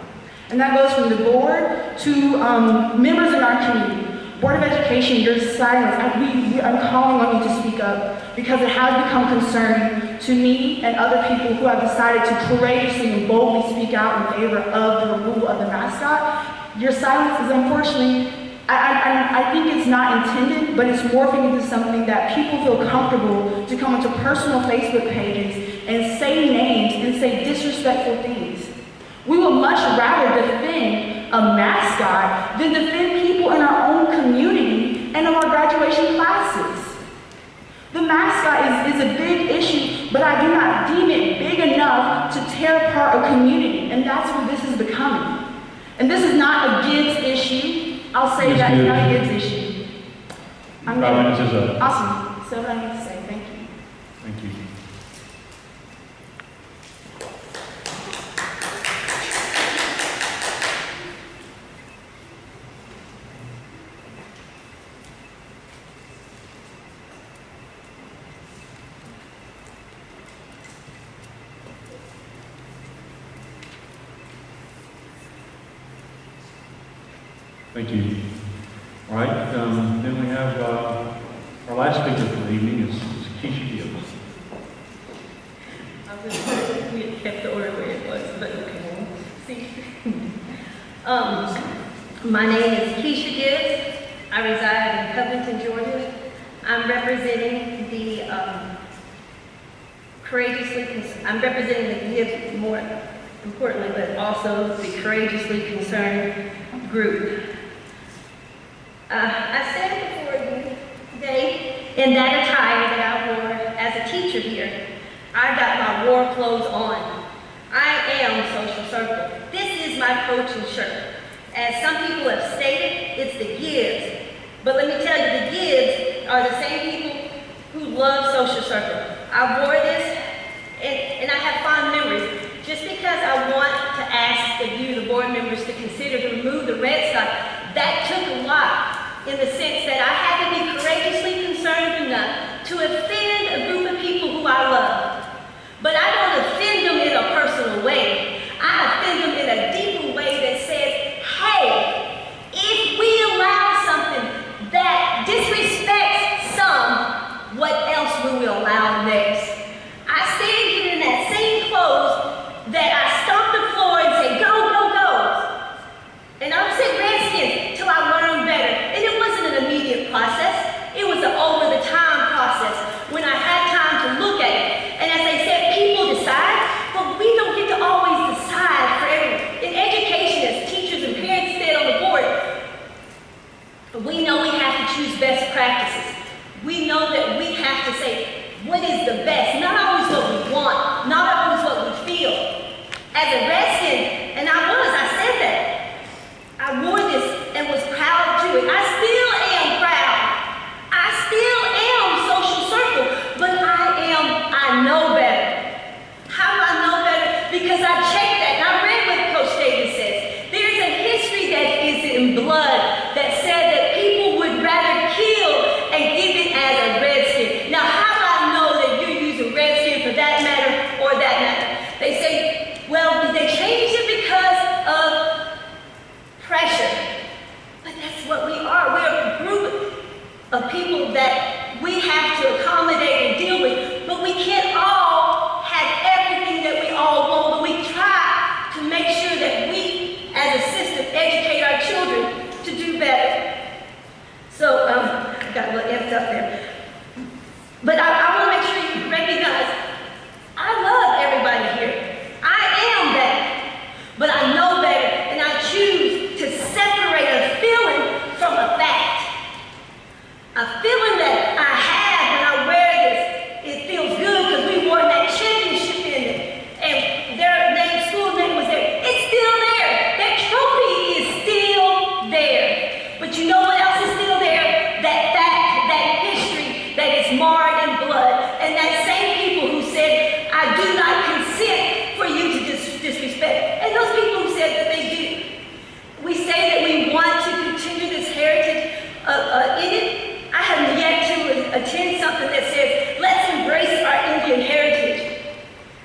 And that goes from the board to members in our community. Board of Education, your silence, I'm calling on you to speak up because it has become concerning to me and other people who have decided to courageously and boldly speak out in favor of the removal of the mascot. Your silence is unfortunately, I think it's not intended, but it's morphing into something that people feel comfortable to come into personal Facebook pages and say names and say disrespectful things. We would much rather defend a mascot than defend people in our own community and of our graduation classes. The mascot is a big issue, but I do not deem it big enough to tear apart a community, and that's what this is becoming. And this is not a Gibbs issue. I'll say that it's not a Gibbs issue. I'm done. Awesome. So what I need to say. Thank you. Thank you. Thank you. All right, then we have our last speaker for the evening is Keisha Gibbs. I wish we had kept the order where it was, but okay. See. My name is Keisha Gibbs. I reside in Covington, Georgia. I'm representing I'm representing the GIVE more importantly, but also the Courageously Concerned group. I stand before you today in that attire that I wore as a teacher here. I got my war clothes on. I am Social Circle. This is my coaching shirt. As some people have stated, it's the GIVEs. But let me tell you, the GIVEs are the same people who love Social Circle. I wore this, and I have fond memories. Just because I want to ask of you, the board members, to consider to remove the red stock, that took a lot in the sense that I had to be courageously concerned enough to offend a group of people who I love. But I don't offend them in a personal way. I offend them in a deeper way that says, hey, if we allow something that disrespects some, what else will we allow next? I stand here in that same clothes that I stomp the floor and say, go, go, go. And I would say Redskins till I learned better. And it wasn't an immediate process. It was an over-the-time process when I had time to look at it. And as they said, people decide, but we don't get to always decide for everyone. In education, as teachers and parents said on the board, we know we have to choose best practices. We know that we have to say, what is the best? Not always what we want, not always what we feel. As a Redskin, and I said that. I wore this and was proud to it. I still am proud. I still am Social Circle, but I know better. How do I know better? Because I checked that and I read what Coach Davis says. There's a history that is in blood that said that people would rather kill and give it as a Redskin. Now, how do I know that you're using Redskin for that matter or that matter? They say, well, they changed it because of pressure. But that's what we are. We're a group of people that we have to accommodate and deal with, but we can't all have everything that we all want, but we try to make sure that we, as a system, educate our children to do better. So, I got a little effed up there. But I want to make sure you recognize, I love everybody here. I am that, but I know better, and I choose to separate a feeling from a fact. A feeling that I have when I wear this, it feels good because we won that championship in it, and their name, school name was there. It's still there. That trophy is still there. But you know what else is still there? That fact, that history that is marred in blood, and that same people who said, I do not consent for you to disrespect, and those people who said that they do. We say that we want to continue this heritage in it. I have yet to attend something that says, let's embrace our Indian heritage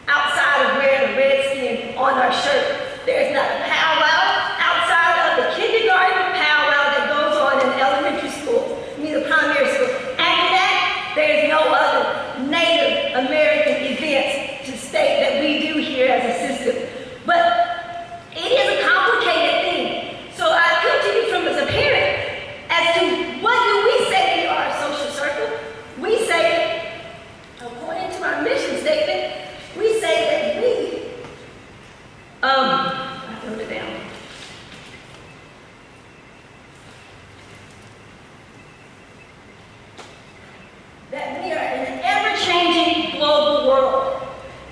outside of wearing a redskin on our shirt. There's not a powwow outside of the kindergarten powwow that goes on in elementary school, the primary school. After that, there's no other Native American events to state that we do here as a system. But it is a complicated thing. So I come to you from as a parent as to what do we say we are, Social Circle? We say, according to our mission statement, we say that we, I wrote it down. That we are in an ever-changing global world.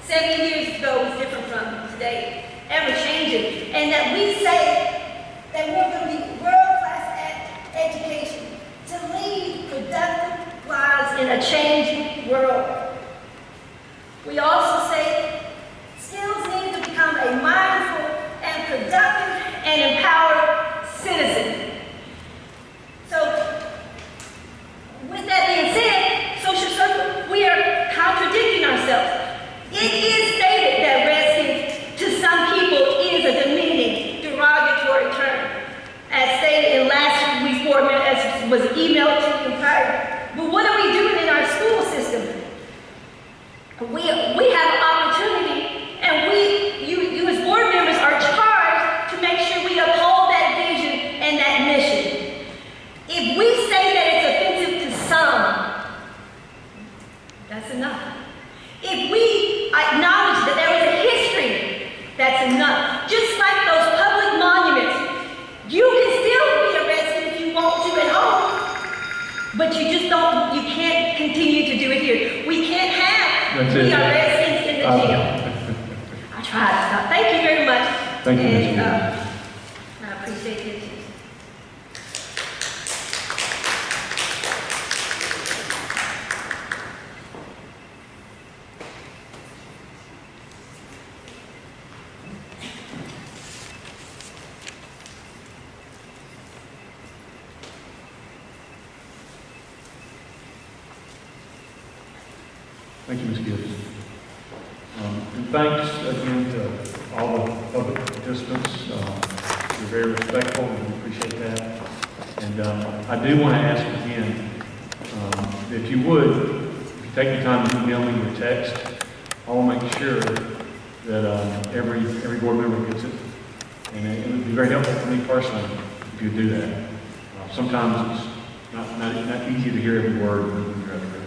70 years ago was different from today, ever-changing. And that we say that we're going to be world-class education to lead productive lives in a changing world. We also say skills need to become a mindful and productive and empowered citizen. So, with that being said, Social Circle, we are contradicting ourselves. It is stated that Redskins, to some people, is a demeaning, derogatory term, as stated in last week's board minute, as was emailed to you prior. But what are we doing in our school system? We have an opportunity, and you as board members are charged to make sure we uphold that vision and that mission. If we say that it's offensive to some, it. We are residents in the gym. I tried to stop. Thank you very much. Thank you, Ms. And, Gibbs. I appreciate it. Thank you, Ms. Gibbs. And thanks again to all the public participants. You're very respectful, and we appreciate that. And I do want to ask again, if you would, if you take the time to email me your text, I will make sure that every board member gets it. And it would be very helpful for me personally if you do that. Sometimes it's not easy to hear every word when you're up here.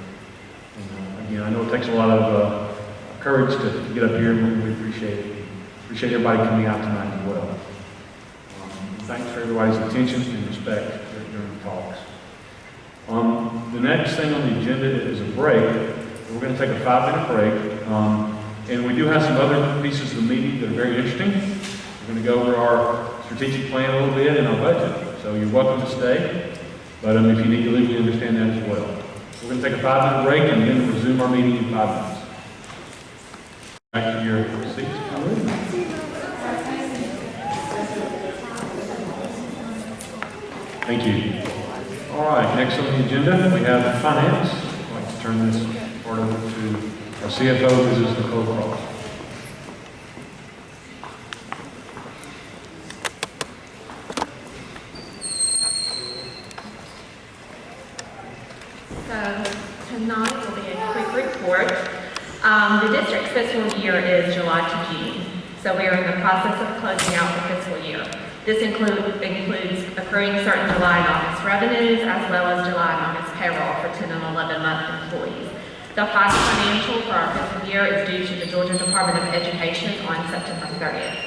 And again, I know it takes a lot of courage to get up here, and we appreciate it. Appreciate everybody coming out tonight as well. Thanks for everybody's attention and respect during the talks. The next thing on the agenda is a break. We're going to take a 5-minute break. And we do have some other pieces of the meeting that are very interesting. We're going to go over our strategic plan a little bit and our budget. So you're welcome to stay. But if you need to leave, we understand that as well. We're going to take a 5-minute break and then resume our meeting in 5 minutes. Back to your seats. Thank you. All right, next on the agenda, we have finance. I'd like to turn this part over to our CFO, Mrs. Nicole Cross. So tonight will be a quick report. The district's fiscal year is July to June, so we are in the process of closing out the fiscal year. This includes accruing certain July and August revenues, as well as July and August payroll for 10 and 11-month employees. The final financial for our fiscal year is due to the Georgia Department of Education on September 30th.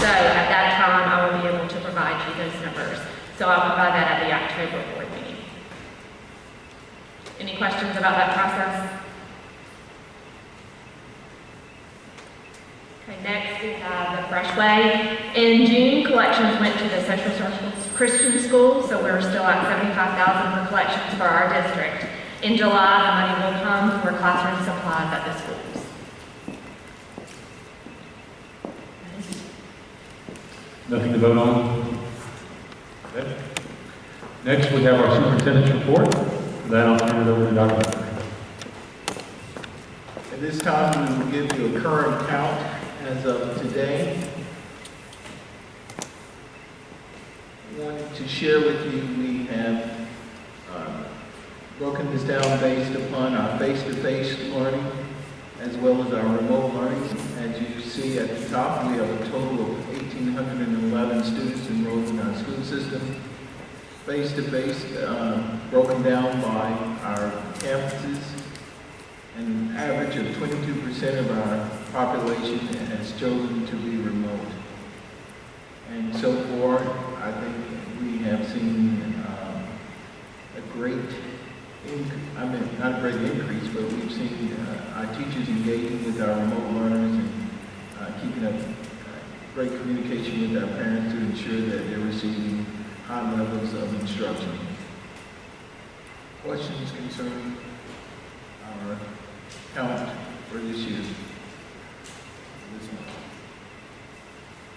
So at that time, I will be able to provide you those numbers. So I'll provide that at the October board meeting. Any questions about that process? Okay, next we have the Fresh Way. In June, collections went to the Central Circle Christian School, so we're still at $75,000 for collections for our district. In July, the money will come for classroom supplies at the schools. Nothing to vote on? Okay. Next, we have our superintendent's report. For that, I'll turn it over to Dr. Butler. At this time, we will give you a current count as of today. I wanted to share with you, we have broken this down based upon our face-to-face learning as well as our remote learning. As you see at the top, we have a total of 1,811 students enrolled in our school system. Face-to-face, broken down by our campuses, an average of 22% of our population has chosen to be remote. And so far, I think we have seen a great, not a great increase, but we've seen our teachers engaging with our remote learners and keeping up great communication with our parents to ensure that they're receiving high levels of instruction. Questions concerning our count for this year? This month?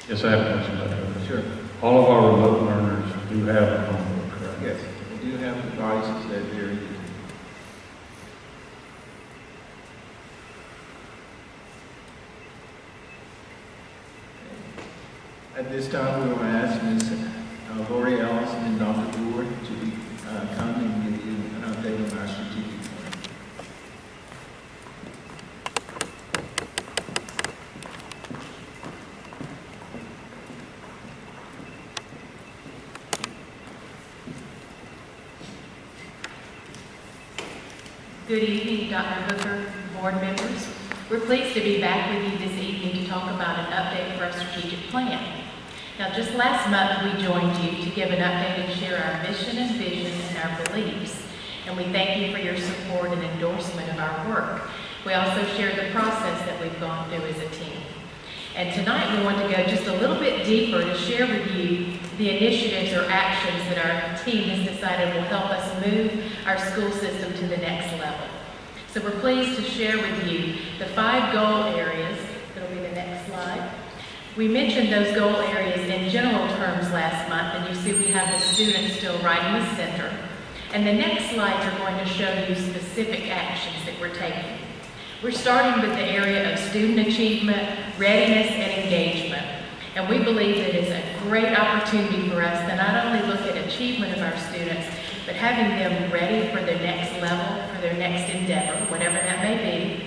Yes, I have a question about that. Sure. All of our remote learners do have a Chromebook, correct? Yes, we do have devices that they're using. At this time, we will ask Ms. Lori Allison and Dr. Brewer to come and give you an update on our strategic plan. Good evening, Dr. Hooker, board members. We're pleased to be back with you this evening to talk about an update for our strategic plan. Now, just last month, we joined you to give an update and share our mission and vision and our beliefs. And we thank you for your support and endorsement of our work. We also shared the process that we've gone through as a team. And tonight we want to go just a little bit deeper to share with you the initiatives or actions that our team has decided will help us move our school system to the next level. So we're pleased to share with you the 5 goal areas. That'll be the next slide. We mentioned those goal areas in general terms last month, and you see we have the students still right in the center. And the next slides are going to show you specific actions that we're taking. We're starting with the area of student achievement, readiness, and engagement. And we believe that it's a great opportunity for us to not only look at achievement of our students, but having them ready for their next level, for their next endeavor, whatever that may be,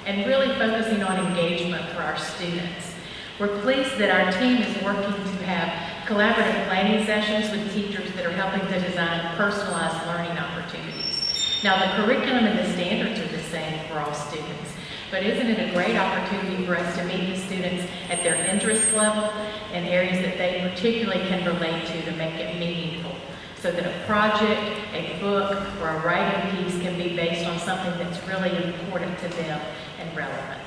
and really focusing on engagement for our students. We're pleased that our team is working to have collaborative planning sessions with teachers that are helping to design personalized learning opportunities. Now, the curriculum and the standards are the same for all students, but isn't it a great opportunity for us to meet the students at their interest level and areas that they particularly can relate to make it meaningful, so that a project, a book, or a writing piece can be based on something that's really important to them and relevant.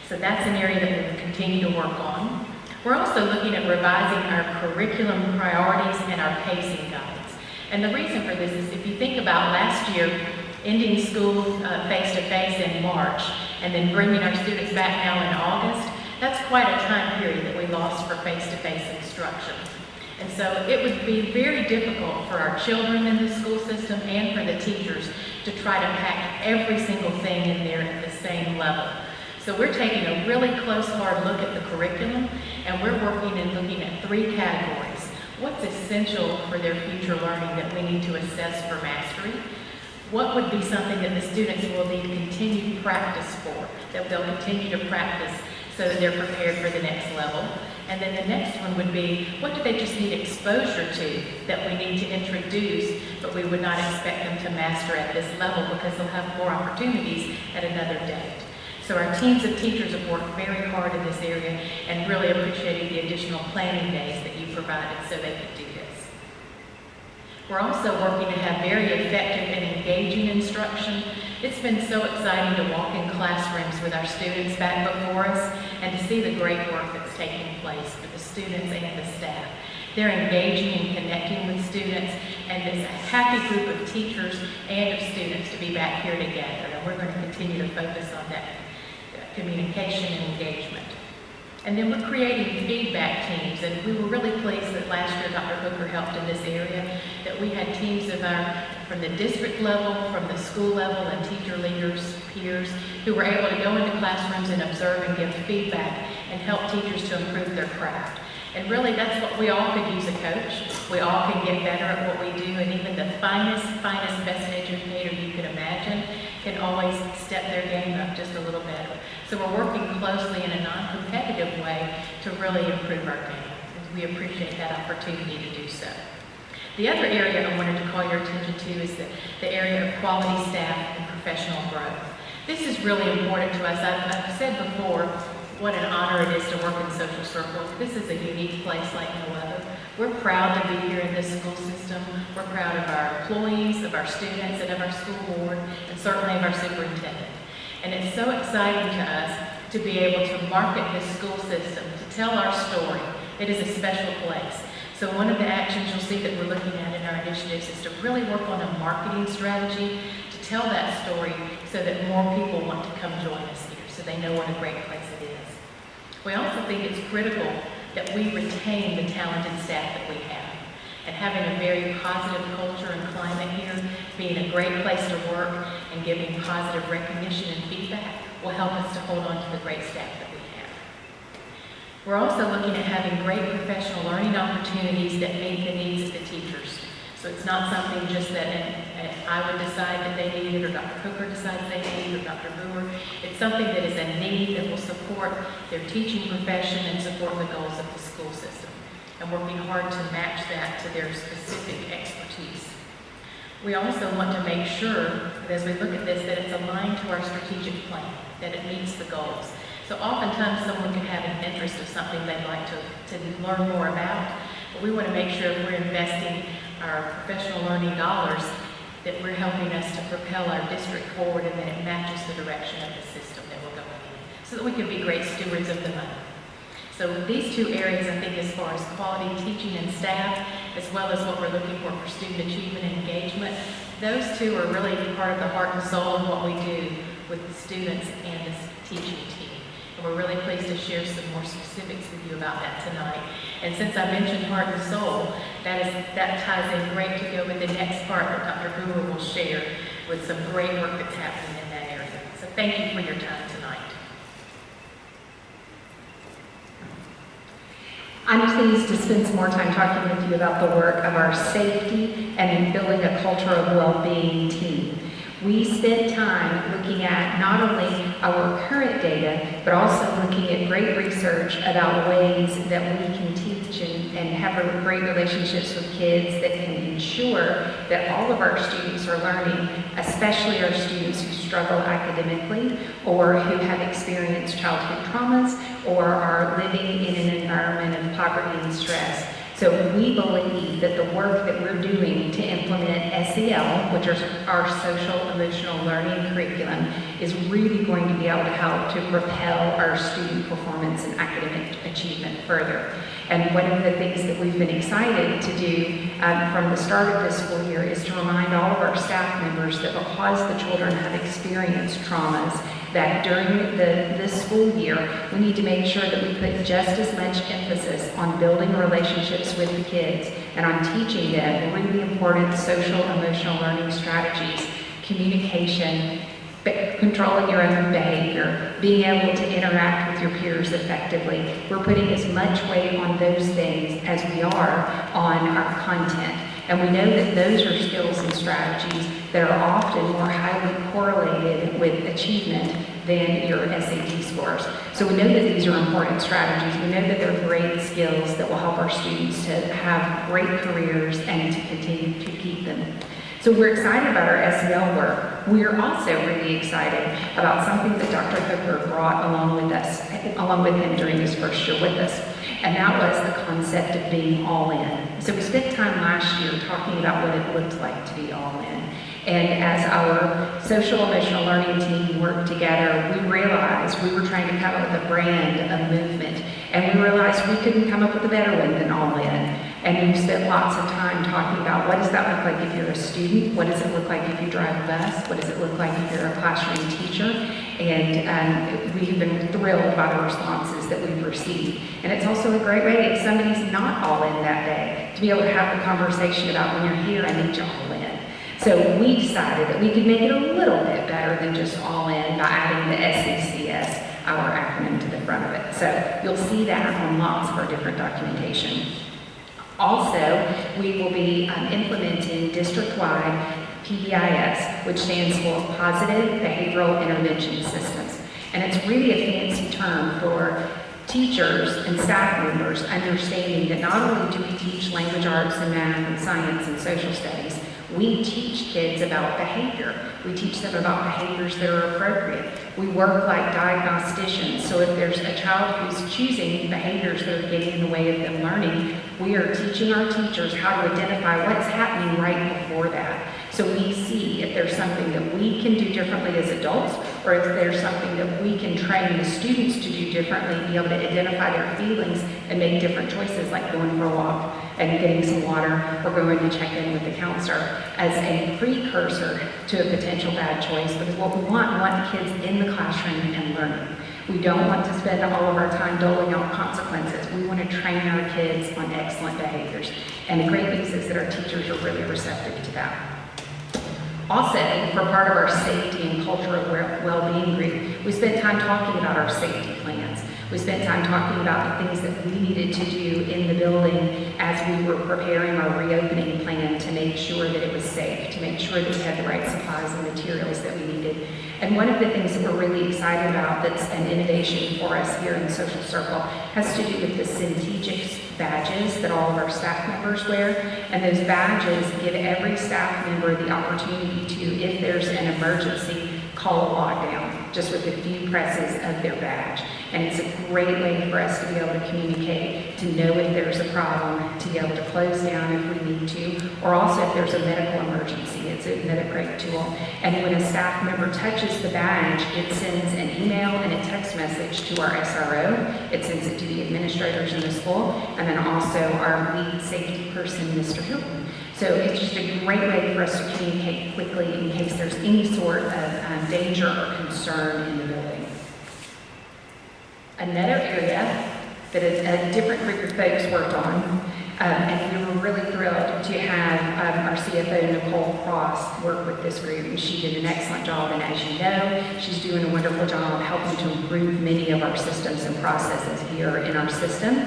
So that's an area that we will continue to work on. We're also looking at revising our curriculum priorities and our pacing guides. And the reason for this is if you think about last year, ending school face-to-face in March, and then bringing our students back now in August, that's quite a time period that we lost for face-to-face instruction. And so it would be very difficult for our children in the school system and for the teachers to try to pack every single thing in there at the same level. So we're taking a really close, hard look at the curriculum, and we're working and looking at 3 categories. What's essential for their future learning that we need to assess for mastery? What would be something that the students will need continued practice for, that they'll continue to practice so that they're prepared for the next level? And then the next one would be, what do they just need exposure to that we need to introduce, but we would not expect them to master at this level because they'll have more opportunities at another date. So our teams of teachers have worked very hard in this area and really appreciated the additional planning days that you provided so they could do this. We're also working to have very effective and engaging instruction. It's been so exciting to walk in classrooms with our students back before us and to see the great work that's taking place for the students and the staff. They're engaging and connecting with students, and it's a happy group of teachers and of students to be back here together. And we're going to continue to focus on that communication and engagement. And then we're creating feedback teams, and we were really pleased that last year Dr. Hooker helped in this area, that we had teams of from the district level, from the school level, and teacher leaders, peers, who were able to go into classrooms and observe and give feedback and help teachers to improve their craft. And really, that's what we all could use a coach. We all can get better at what we do, and even the finest, best educator you could imagine can always step their game up just a little better. So we're working closely in a non-competitive way to really improve our game. And we appreciate that opportunity to do so. The other area I wanted to call your attention to is the area of quality staff and professional growth. This is really important to us. I've said before what an honor it is to work in Social Circle. This is a unique place like no other. We're proud to be here in this school system. We're proud of our employees, of our students, and of our school board, and certainly of our superintendent. And it's so exciting to us to be able to market this school system, to tell our story. It is a special place. So one of the actions you'll see that we're looking at in our initiatives is to really work on a marketing strategy to tell that story so that more people want to come join us here, so they know what a great place it is. We also think it's critical that we retain the talented staff that we have. And having a very positive culture and climate here, being a great place to work, and giving positive recognition and feedback will help us to hold on to the great staff that we have. We're also looking at having great professional learning opportunities that meet the needs of the teachers. So it's not something just that I would decide that they need it, or Dr. Hooker decides they need it, or Dr. Brewer. It's something that is a need that will support their teaching profession and support the goals of the school system. And working hard to match that to their specific expertise. We also want to make sure that as we look at this, that it's aligned to our strategic plan, that it meets the goals. So oftentimes someone can have an interest of something they'd like to learn more about, but we want to make sure if we're investing our professional learning dollars that we're helping us to propel our district forward and that it matches the direction of the system that we're going in, so that we can be great stewards of the money. So these two areas, I think, as far as quality teaching and staff, as well as what we're looking for student achievement and engagement, those two are really part of the heart and soul of what we do with the students and the teaching team. And we're really pleased to share some more specifics with you about that tonight. And since I mentioned heart and soul, that ties in great to go with the next part that Dr. Brewer will share with some great work that's happening in that area. So thank you for your time tonight. I'm pleased to spend some more time talking with you about the work of our safety and in building a culture of well-being team. We spent time looking at not only our current data, but also looking at great research about ways that we can teach and have great relationships with kids that can ensure that all of our students are learning, especially our students who struggle academically or who have experienced childhood traumas or are living in an environment of poverty and stress. So we believe that the work that we're doing to implement SEL, which is our social emotional learning curriculum, is really going to be able to help to propel our student performance and academic achievement further. And one of the things that we've been excited to do from the start of this school year is to remind all of our staff members that because the children have experienced traumas, that during this school year, we need to make sure that we put just as much emphasis on building relationships with the kids and on teaching them really important social emotional learning strategies, communication, controlling your own behavior, being able to interact with your peers effectively. We're putting as much weight on those things as we are on our content. And we know that those are skills and strategies that are often more highly correlated with achievement than your SAT scores. So we know that these are important strategies. We know that they're great skills that will help our students to have great careers and to continue to keep them. So we're excited about our SEL work. We're also really excited about something that Dr. Hooker brought along with him during his first year with us. And that was the concept of being all in. So we spent time last year talking about what it looked like to be all in. And as our social emotional learning team worked together, we realized we were trying to come up with a brand, a movement. And we realized we couldn't come up with a better one than all in. And we've spent lots of time talking about what does that look like if you're a student? What does it look like if you drive a bus? What does it look like if you're a classroom teacher? And we've been thrilled by the responses that we've received. And it's also a great way if somebody's not all in that day to be able to have the conversation about when you're here, I need you all in. So we decided that we could make it a little bit better than just all in by adding the SECS, our acronym, to the front of it. So you'll see that on lots of our different documentation. Also, we will be implementing district-wide PBIS, which stands for Positive Behavioral Intervention Systems. And it's really a fancy term for teachers and staff members understanding that not only do we teach language arts and math and science and social studies, we teach kids about behavior. We teach them about behaviors that are appropriate. We work like diagnosticians, so if there's a child who's choosing behaviors that are getting in the way of them learning, we are teaching our teachers how to identify what's happening right before that. So we see if there's something that we can do differently as adults, or if there's something that we can train the students to do differently, be able to identify their feelings and make different choices, like going for a walk and getting some water, or going to check in with the counselor as a precursor to a potential bad choice. Because what we want kids in the classroom and learning. We don't want to spend all of our time doling out consequences. We want to train our kids on excellent behaviors. And the great news is that our teachers are really receptive to that. Also, for part of our safety and culture of well-being group, we spent time talking about our safety plans. We spent time talking about the things that we needed to do in the building as we were preparing our reopening plan to make sure that it was safe, to make sure that we had the right supplies and materials that we needed. And one of the things that we're really excited about that's an innovation for us here in the Social Circle has to do with the Centegix badges that all of our staff members wear. And those badges give every staff member the opportunity to, if there's an emergency, call a lockdown. just with a few presses of their badge. And it's a great way for us to be able to communicate, to know if there's a problem, to be able to close down if we need to, or also if there's a medical emergency. It's another great tool. And when a staff member touches the badge, it sends an email and a text message to our SRO. It sends it to the administrators in the school, and then also our lead safety person, Mr. Hilton. So it's just a great way for us to communicate quickly in case there's any sort of danger or concern in the building. Another area that a different group of folks worked on, and we were really thrilled to have our CFO, Nicole Cross, work with this group, and she did an excellent job, and as you know, she's doing a wonderful job helping to improve many of our systems and processes here in our system.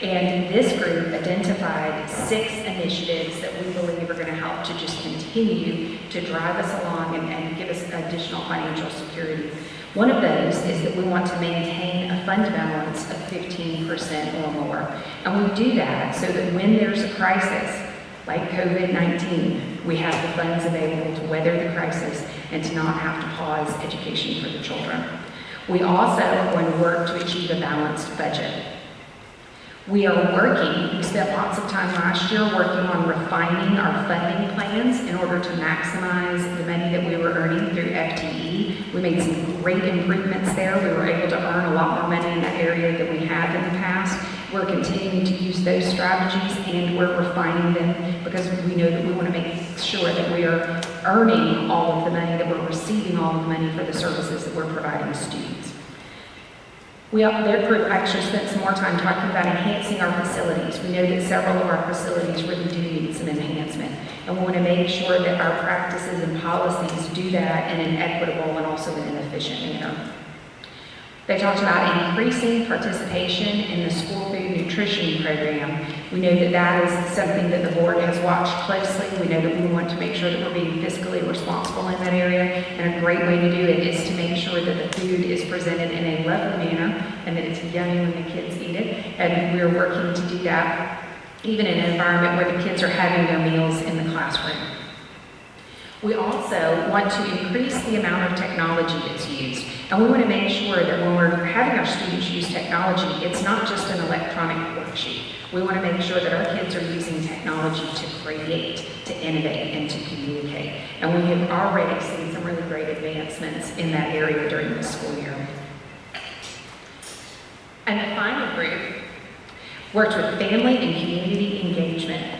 And this group identified 6 initiatives that we believe are going to help to just continue to drive us along and give us additional financial security. One of those is that we want to maintain a fund balance of 15% or more. And we do that so that when there's a crisis, like COVID-19, we have the funds available to weather the crisis and to not have to pause education for the children. We also are going to work to achieve a balanced budget. We spent lots of time last year working on refining our funding plans in order to maximize the money that we were earning through FTE. We made some great improvements there. We were able to earn a lot more money in that area than we had in the past. We're continuing to use those strategies, and we're refining them because we know that we want to make sure that we are earning all of the money, that we're receiving all of the money for the services that we're providing students. Their group actually spent some more time talking about enhancing our facilities. We know that several of our facilities really do need some enhancement, and we want to make sure that our practices and policies do that in an equitable and also in an efficient manner. They talked about increasing participation in the school food nutrition program. We know that that is something that the board has watched closely. We know that we want to make sure that we're being fiscally responsible in that area, and a great way to do it is to make sure that the food is presented in a lovely manner and that it's yummy when the kids eat it. And we're working to do that even in an environment where the kids are having their meals in the classroom. We also want to increase the amount of technology that's used. And we want to make sure that when we're having our students use technology, it's not just an electronic worksheet. We want to make sure that our kids are using technology to create, to innovate, and to communicate. And we have already seen some really great advancements in that area during this school year. And the final group worked with family and community engagement.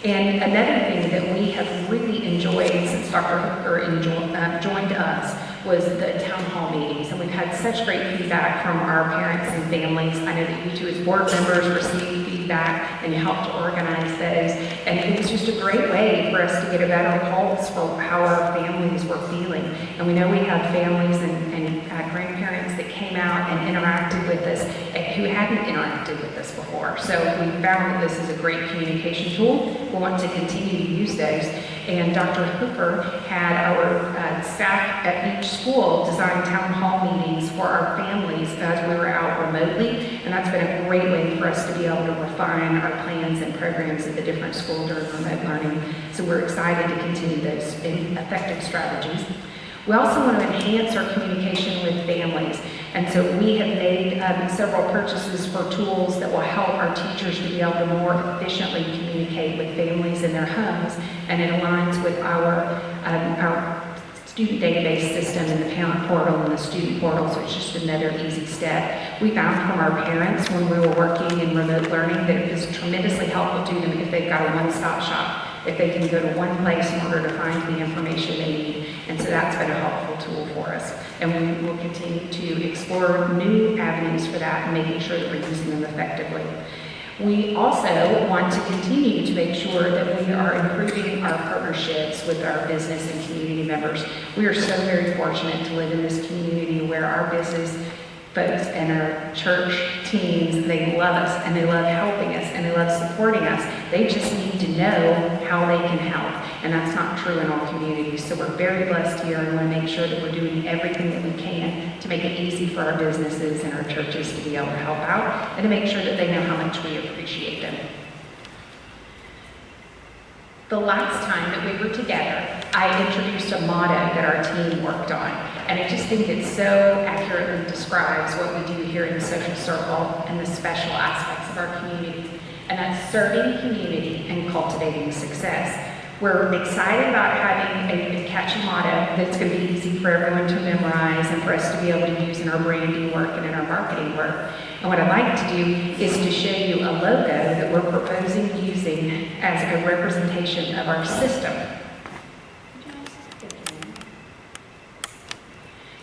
And another thing that we have really enjoyed since Dr. Hooker joined us was the town hall meetings. And we've had such great feedback from our parents and families. I know that you two as board members received feedback and you helped to organize those. And it was just a great way for us to get a better pulse for how our families were feeling. And we know we had families and grandparents that came out and interacted with us who hadn't interacted with us before. So we found that this is a great communication tool. We want to continue to use those. And Dr. Hooper had our staff at each school design town hall meetings for our families as we were out remotely. And that's been a great way for us to be able to refine our plans and programs at the different schools during remote learning. So we're excited to continue those effective strategies. We also want to enhance our communication with families. And so we have made several purchases for tools that will help our teachers to be able to more efficiently communicate with families in their homes. And it aligns with our student database system and the parent portal and the student portal, so it's just another easy step. We found from our parents when we were working in remote learning that it was tremendously helpful to them if they've got a one-stop shop, if they can go to one place in order to find the information they need. And so that's been a helpful tool for us. And we will continue to explore new avenues for that and making sure that we're using them effectively. We also want to continue to make sure that we are improving our partnerships with our business and community members. We are so very fortunate to live in this community where our business folks and our church teams, they love us and they love helping us and they love supporting us. They just need to know how they can help. And that's not true in all communities. So we're very blessed here and want to make sure that we're doing everything that we can to make it easy for our businesses and our churches to be able to help out and to make sure that they know how much we appreciate them. The last time that we were together, I introduced a motto that our team worked on, and I just think it so accurately describes what we do here in the social circle and the special aspects of our community, and that's serving community and cultivating success. We're excited about having a catchy motto that's going to be easy for everyone to memorize and for us to be able to use in our branding work and in our marketing work. And what I'd like to do is to show you a logo that we're proposing using as a representation of our system.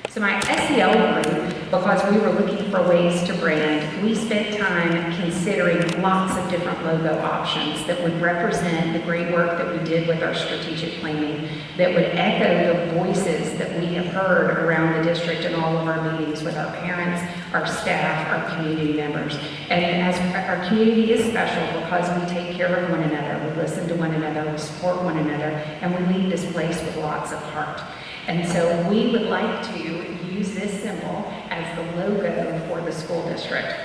So my SEL group, because we were looking for ways to brand, we spent time considering lots of different logo options that would represent the great work that we did with our strategic planning, that would echo the voices that we have heard around the district in all of our meetings with our parents, our staff, our community members. And as our community is special because we take care of one another, we listen to one another, we support one another, and we leave this place with lots of heart. And so we would like to use this symbol as the logo for the school district.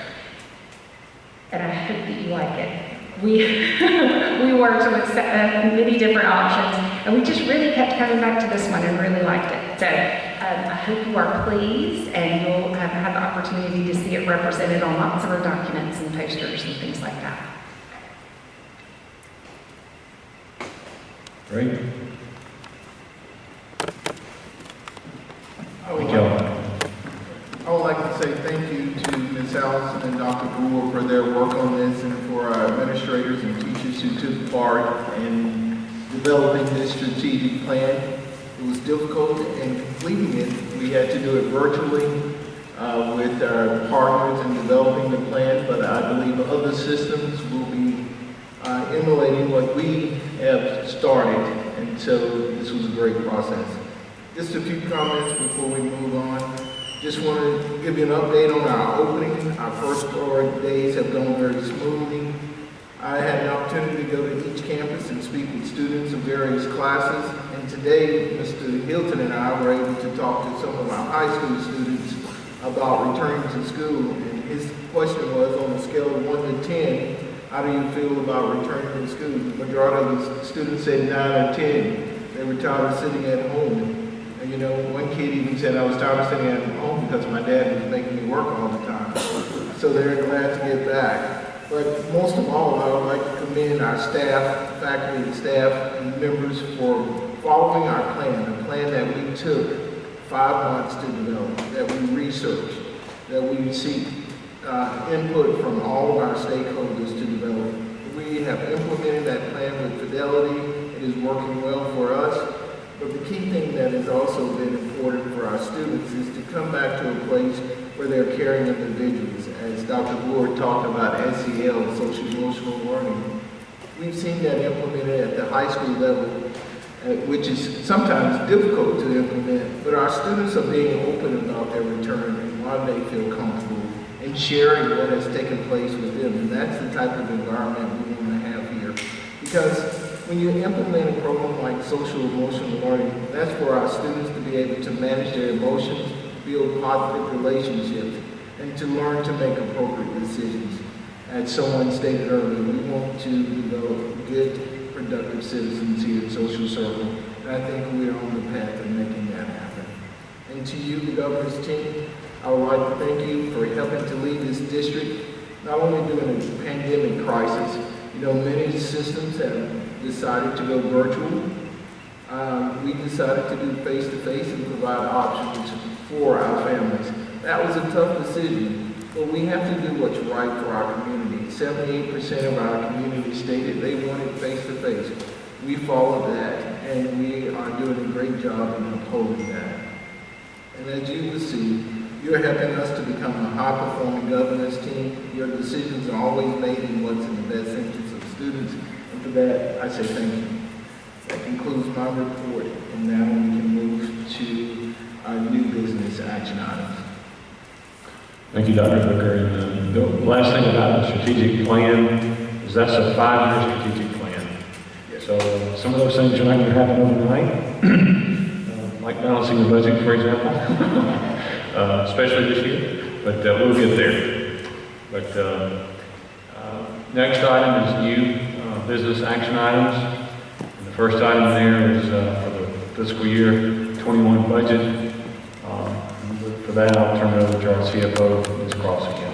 And I hope that you like it. We worked with many different options, and we just really kept coming back to this one and really liked it. So I hope you are pleased, and you'll have the opportunity to see it represented on lots of our documents and posters and things like that. Great. I would like to say thank you to Ms. Allison and Dr. Brewer for their work on this, and for our administrators and teachers who took part in developing this strategic plan. It was difficult in completing it. We had to do it virtually with our partners in developing the plan, but I believe other systems will be emulating what we have started, and so this was a great process. Just a few comments before we move on. Just want to give you an update on our opening. Our first 4 days have gone very smoothly. I had an opportunity to go to each campus and speak with students of various classes. And today, Mr. Hilton and I were able to talk to some of our high school students about returning to school. And his question was, on a scale of 1 to 10, how do you feel about returning to school? The majority of the students said 9 or 10. They were tired of sitting at home. And, you know, one kid even said, I was tired of sitting at home because my dad was making me work all the time. So they're glad to get back. But most of all, I would like to commend our staff, faculty and staff and members for following our plan, a plan that we took 5 months to develop, that we researched, that we seek input from all of our stakeholders to develop. We have implemented that plan with fidelity. It is working well for us. But the key thing that has also been important for our students is to come back to a place where they're caring individuals. As Dr. Brewer talked about SEL, social emotional learning, we've seen that implemented at the high school level, which is sometimes difficult to implement, but our students are being open about their return and why they feel comfortable and sharing what has taken place with them. And that's the type of environment we want to have here. Because when you implement a program like social emotional learning, that's for our students to be able to manage their emotions, build positive relationships, and to learn to make appropriate decisions. As someone stated earlier, we want to develop good, productive citizens here at Social Circle, and I think we're on the path of making that happen. And to you, the governor's team, I would like to thank you for helping to lead this district, not only during the pandemic crisis. You know, many systems have decided to go virtual. We decided to do face-to-face and provide options for our families. That was a tough decision, but we have to do what's right for our community. 78% of our community stated they wanted face-to-face. We followed that, and we are doing a great job in upholding that. And as you will see, you're helping us to become a high-performing governance team. Your decisions are always made in what's in the best interest of students. And for that, I say thank you. That concludes my report, and now we can move to our new business action items. Thank you, Dr. Booker. And the last thing about the strategic plan is that's a 5-year strategic plan. Yes. So some of those things are not going to happen overnight, like balancing the budget, for example, especially this year. But we'll get there. But next item is new business action items. And the first item there is for the fiscal year 21 budget. For that, I'll turn it over to our CFO, Ms. Cross, again.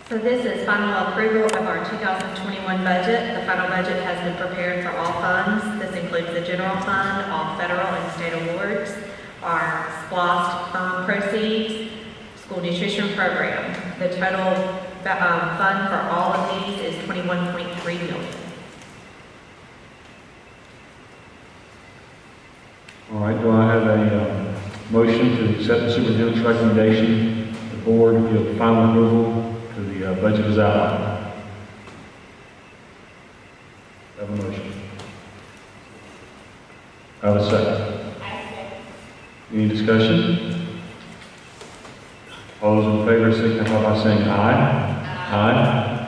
So this is final approval of our 2021 budget. The final budget has been prepared for all funds. This includes the general fund, all federal and state awards, our SPLOST proceeds, school nutrition program. The total fund for all of these is $21.3 million. All right, do I have a motion to accept the superintendent's recommendation? The board give final approval to the budget as outlined. Have a motion. Have a second. Any discussion? All those in favor signify by saying aye. Aye.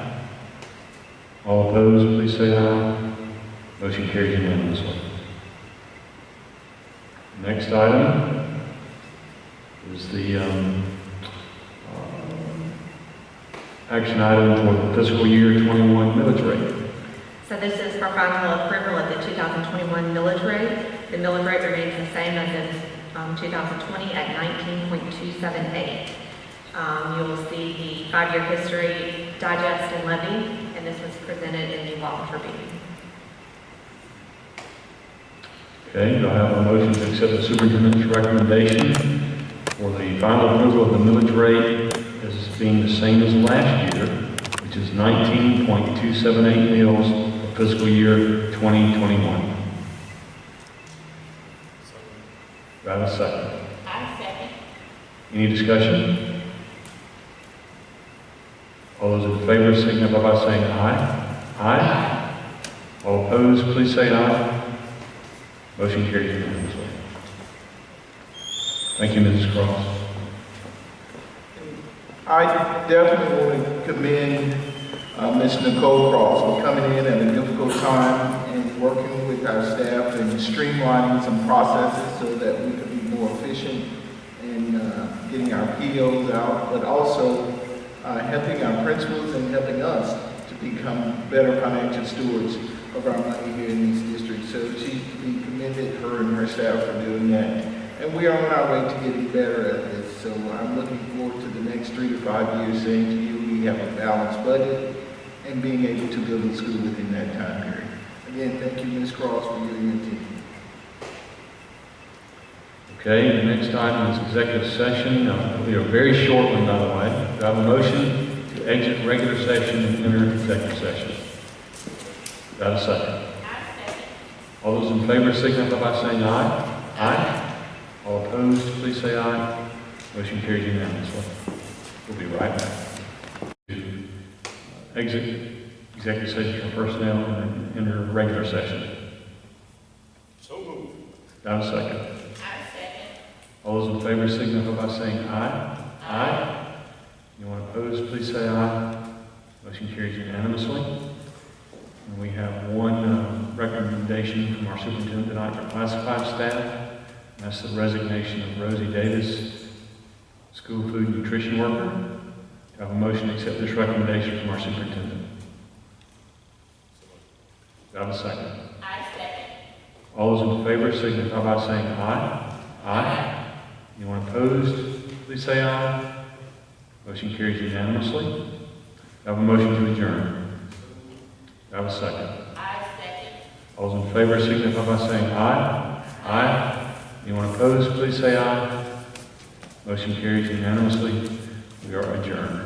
All opposed, please say aye. Motion carries unanimously. Next item is the action item for the fiscal year 21 millage rate. So this is for final approval of the 2021 millage rate. The millage rate remains the same as in 2020 at 19.278. You'll see the 5-year history digest and levy, and this was presented in the Walton Tribune. Okay, do I have a motion to accept the superintendent's recommendation for the final approval of the millage rate as being the same as last year, which is 19.278 mills for fiscal year 2021? Do I have a second? I second. Any discussion? All those in favor signify by saying aye. Aye. All opposed, please say aye. Motion carries unanimously. Thank you, Mrs. Cross. I definitely want to commend Ms. Nicole Cross for coming in at a difficult time and working with our staff and streamlining some processes so that we can be more efficient in getting our POs out, but also helping our principals and helping us to become better financial stewards of our money here in this district. So she's to be commended, her and her staff, for doing that. And we are on our way to getting better at this. So I'm looking forward to the next 3 to 5 years saying to you we have a balanced budget and being able to build a school within that time period. Again, thank you, Ms. Cross, for your team. Okay, the next item is executive session. It'll be a very short one, by the way. Do I have a motion to exit regular session and enter executive session? Do I have a second? All those in favor signify by saying aye. Aye. All opposed, please say aye. Motion carries unanimously. We'll be right back. Exit executive session for personnel and enter regular session. So moved. Do I have a second? I second. All those in favor signify by saying aye. Aye. Anyone opposed, please say aye. Motion carries unanimously. And we have one recommendation from our superintendent tonight for classified staff. And that's the resignation of Rosie Davis, school food nutrition worker. Do I have a motion to accept this recommendation from our superintendent? Do I have a second? I second. All those in favor signify by saying aye. Aye. Anyone opposed, please say aye. Motion carries unanimously. Do I have a motion to adjourn? Do I have a second? I second. All those in favor signify by saying aye. Aye. Anyone opposed, please say aye. Motion carries unanimously. We are adjourned.